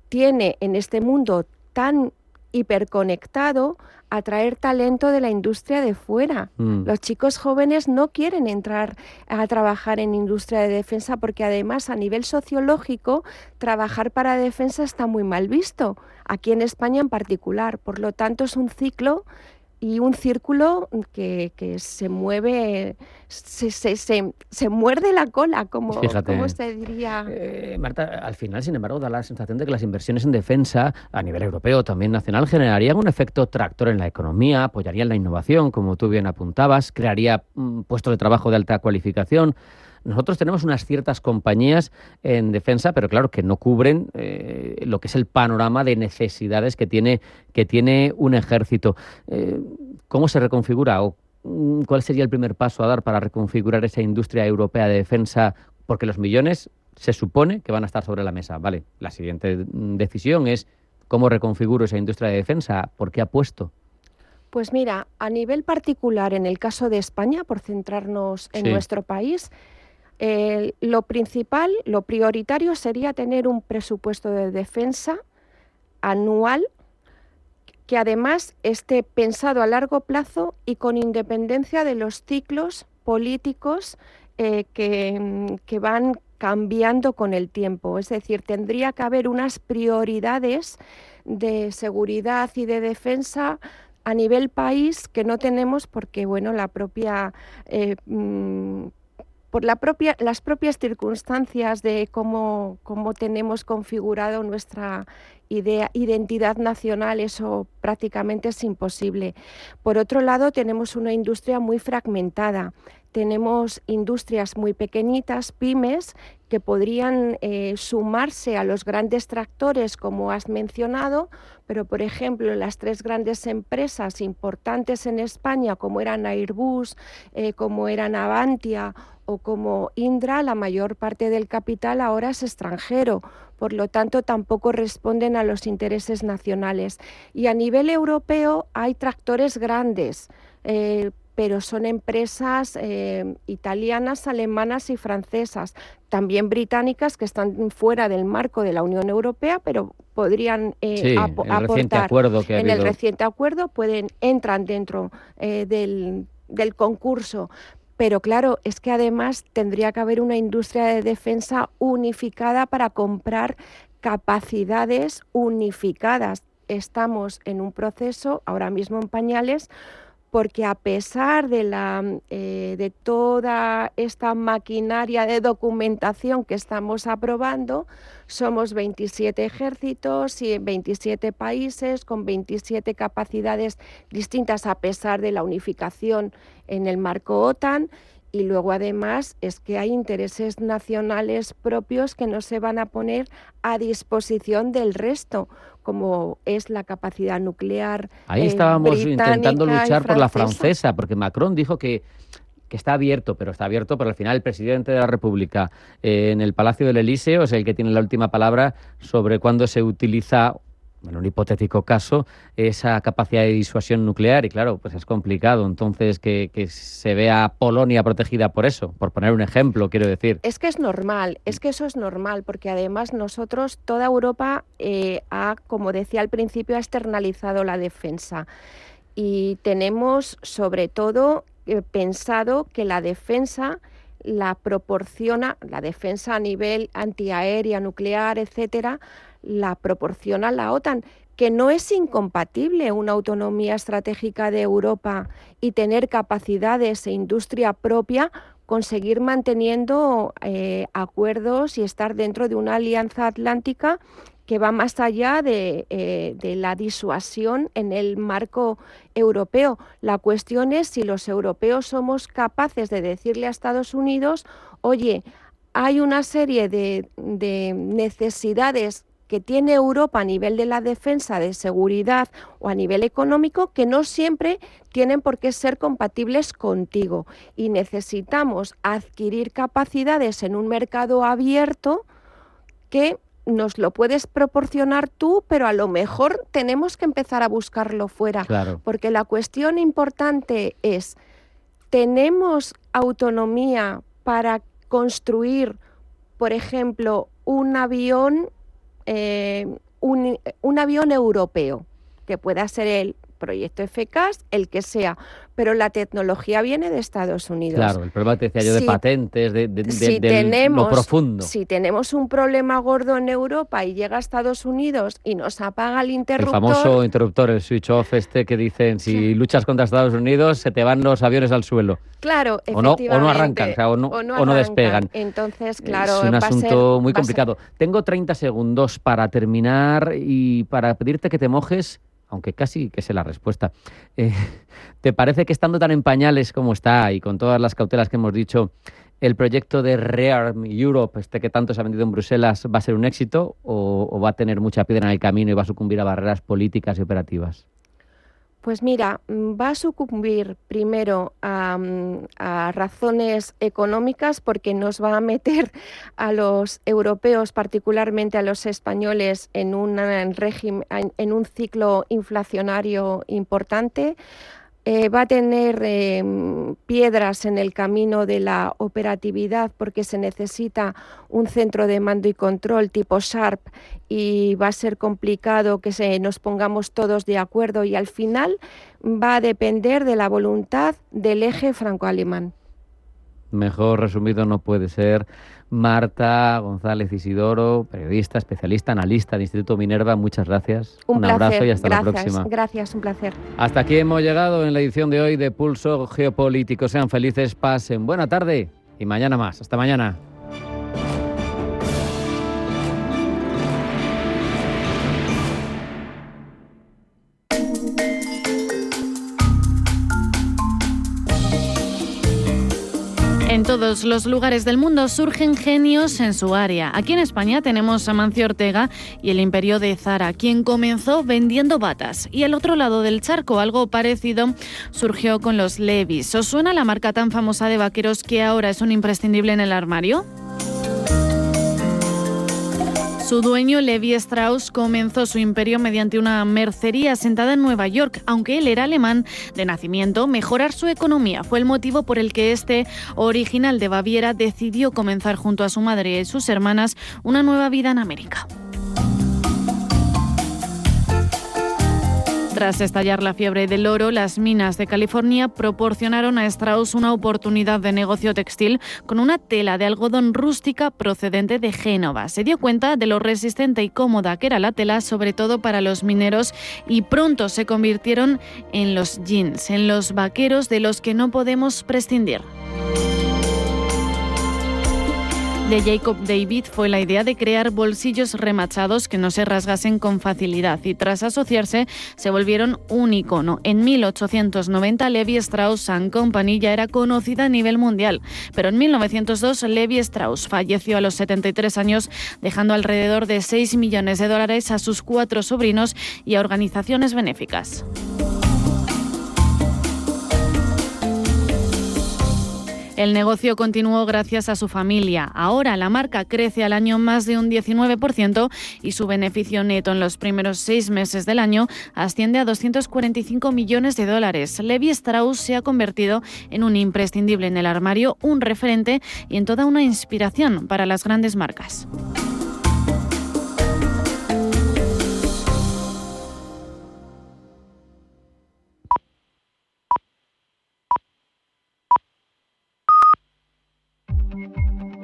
tiene en este mundo tan hiperconectado, atraer talento de la industria de fuera. Los chicos jóvenes no quieren entrar a trabajar en industria de defensa, porque además, a nivel sociológico, trabajar para defensa está muy mal visto, aquí en España en particular. Por lo tanto, es un ciclo y un círculo que se mueve, se muerde la cola, como se diría. Marta, al final, sin embargo, da la sensación de que las inversiones en defensa, a nivel europeo, también nacional, generarían un efecto tractor en la economía, apoyarían la innovación, como tú bien apuntabas, crearía puestos de trabajo de alta cualificación. Nosotros tenemos unas ciertas compañías en defensa, pero claro, que no cubren lo que es el panorama de necesidades que tiene un ejército. ¿Cómo se reconfigura o cuál sería el primer paso a dar para reconfigurar esa industria europea de defensa? Porque los millones se supone que van a estar sobre la mesa. Vale, la siguiente decisión es ¿cómo reconfiguro esa industria de defensa? ¿Por qué apuesto? Pues mira, a nivel particular, en el caso de España, por centrarnos en nuestro país, lo principal, lo prioritario sería tener un presupuesto de defensa anual que además esté pensado a largo plazo y con independencia de los ciclos políticos que van cambiando con el tiempo. Es decir, tendría que haber unas prioridades de seguridad y de defensa a nivel país que no tenemos, porque bueno, las propias circunstancias de cómo tenemos configurado nuestra identidad nacional, eso prácticamente es imposible. Por otro lado, tenemos una industria muy fragmentada. Tenemos industrias muy pequeñitas, pymes, que podrían sumarse a los grandes tractores, como has mencionado, pero, por ejemplo, las 3 grandes empresas importantes en España, como eran Airbus, como eran Avantia o como Indra, la mayor parte del capital ahora es extranjero. Por lo tanto, tampoco responden a los intereses nacionales. Y a nivel europeo hay tractores grandes, pero son empresas italianas, alemanas y francesas, también británicas, que están fuera del marco de la Unión Europea, pero podrían aportar. En el reciente acuerdo entran dentro del concurso. Pero claro, es que además tendría que haber una industria de defensa unificada para comprar capacidades unificadas. Estamos en un proceso, ahora mismo en pañales, porque a pesar de toda esta maquinaria de documentación que estamos aprobando, somos 27 ejércitos y 27 países con 27 capacidades distintas a pesar de la unificación en el marco OTAN. Y luego, además, es que hay intereses nacionales propios que no se van a poner a disposición del resto, como es la capacidad nuclear Ahí estábamos británica intentando luchar y por la francesa. francesa, porque Macron dijo que está abierto, pero al final el presidente de la República en el Palacio del Elíseo es el que tiene la última palabra sobre cuándo se utiliza, en un hipotético caso, esa capacidad de disuasión nuclear. Y claro, pues es complicado entonces que se vea Polonia protegida por eso, por poner un ejemplo, quiero decir. Es que es normal, es que eso es normal, porque además nosotros, toda Europa como decía al principio, ha externalizado la defensa. Y tenemos, sobre todo, pensado que la defensa la proporciona, la defensa a nivel antiaérea, nuclear, etcétera, la proporciona la OTAN, que no es incompatible una autonomía estratégica de Europa y tener capacidades e industria propia con seguir manteniendo acuerdos y estar dentro de una alianza atlántica que va más allá de la disuasión en el marco europeo. La cuestión es si los europeos somos capaces de decirle a Estados Unidos, oye, hay una serie de necesidades que tiene Europa a nivel de la defensa, de seguridad o a nivel económico, que no siempre tienen por qué ser compatibles contigo. Y necesitamos adquirir capacidades en un mercado abierto que nos lo puedes proporcionar tú, pero a lo mejor tenemos que empezar a buscarlo fuera. Claro. Porque la cuestión importante es, ¿tenemos autonomía para construir, por ejemplo, un avión europeo, que pueda ser el proyecto FCAS, el que sea, pero la tecnología viene de Estados Unidos? Claro, el problema, te decía yo, de patentes, lo profundo. Si tenemos un problema gordo en Europa y llega a Estados Unidos y nos apaga el interruptor... El famoso interruptor, el switch off que dicen, si luchas contra Estados Unidos, se te van los aviones al suelo. Claro, efectivamente. O no arrancan, o no despegan. Entonces, claro, es un asunto muy complicado. Tengo 30 segundos para terminar y para pedirte que te mojes, aunque casi que sé la respuesta. ¿Te parece que, estando tan en pañales como está y con todas las cautelas que hemos dicho, el proyecto de Rearm Europe, que tanto se ha vendido en Bruselas, va a ser un éxito o va a tener mucha piedra en el camino y va a sucumbir a barreras políticas y operativas? Pues mira, va a sucumbir primero a razones económicas, porque nos va a meter a los europeos, particularmente a los españoles, en un ciclo inflacionario importante. Va a tener piedras en el camino de la operatividad, porque se necesita un centro de mando y control tipo SHARP y va a ser complicado que nos pongamos todos de acuerdo, y al final va a depender de la voluntad del eje franco-alemán. Mejor resumido no puede ser. Marta González Isidoro, periodista, especialista, analista del Instituto Minerva, muchas gracias. Un abrazo y hasta la próxima. Gracias, un placer. Hasta aquí hemos llegado en la edición de hoy de Pulso Geopolítico. Sean felices, pasen buena tarde y mañana más. Hasta mañana. En todos los lugares del mundo surgen genios en su área. Aquí en España tenemos a Mancio Ortega y el imperio de Zara, quien comenzó vendiendo batas. Y al otro lado del charco, algo parecido surgió con los Levi's. ¿Os suena la marca tan famosa de vaqueros que ahora es un imprescindible en el armario? Su dueño, Levi Strauss, comenzó su imperio mediante una mercería asentada en Nueva York. Aunque él era alemán de nacimiento, mejorar su economía fue el motivo por el que este, original de Baviera, decidió comenzar junto a su madre y sus hermanas una nueva vida en América. Tras estallar la fiebre del oro, las minas de California proporcionaron a Strauss una oportunidad de negocio textil con una tela de algodón rústica procedente de Génova. Se dio cuenta de lo resistente y cómoda que era la tela, sobre todo para los mineros, y pronto se convirtieron en los jeans, en los vaqueros de los que no podemos prescindir. De Jacob David fue la idea de crear bolsillos remachados que no se rasgasen con facilidad y tras asociarse se volvieron un icono. En 1890 Levi Strauss & Company ya era conocida a nivel mundial, pero en 1902 Levi Strauss falleció a los 73 años, dejando alrededor de $6 millones a sus 4 sobrinos y a organizaciones benéficas. El negocio continuó gracias a su familia. Ahora la marca crece al año más de un 19% y su beneficio neto en los primeros 6 meses del año asciende a $245 millones. Levi Strauss se ha convertido en un imprescindible en el armario, un referente y en toda una inspiración para las grandes marcas.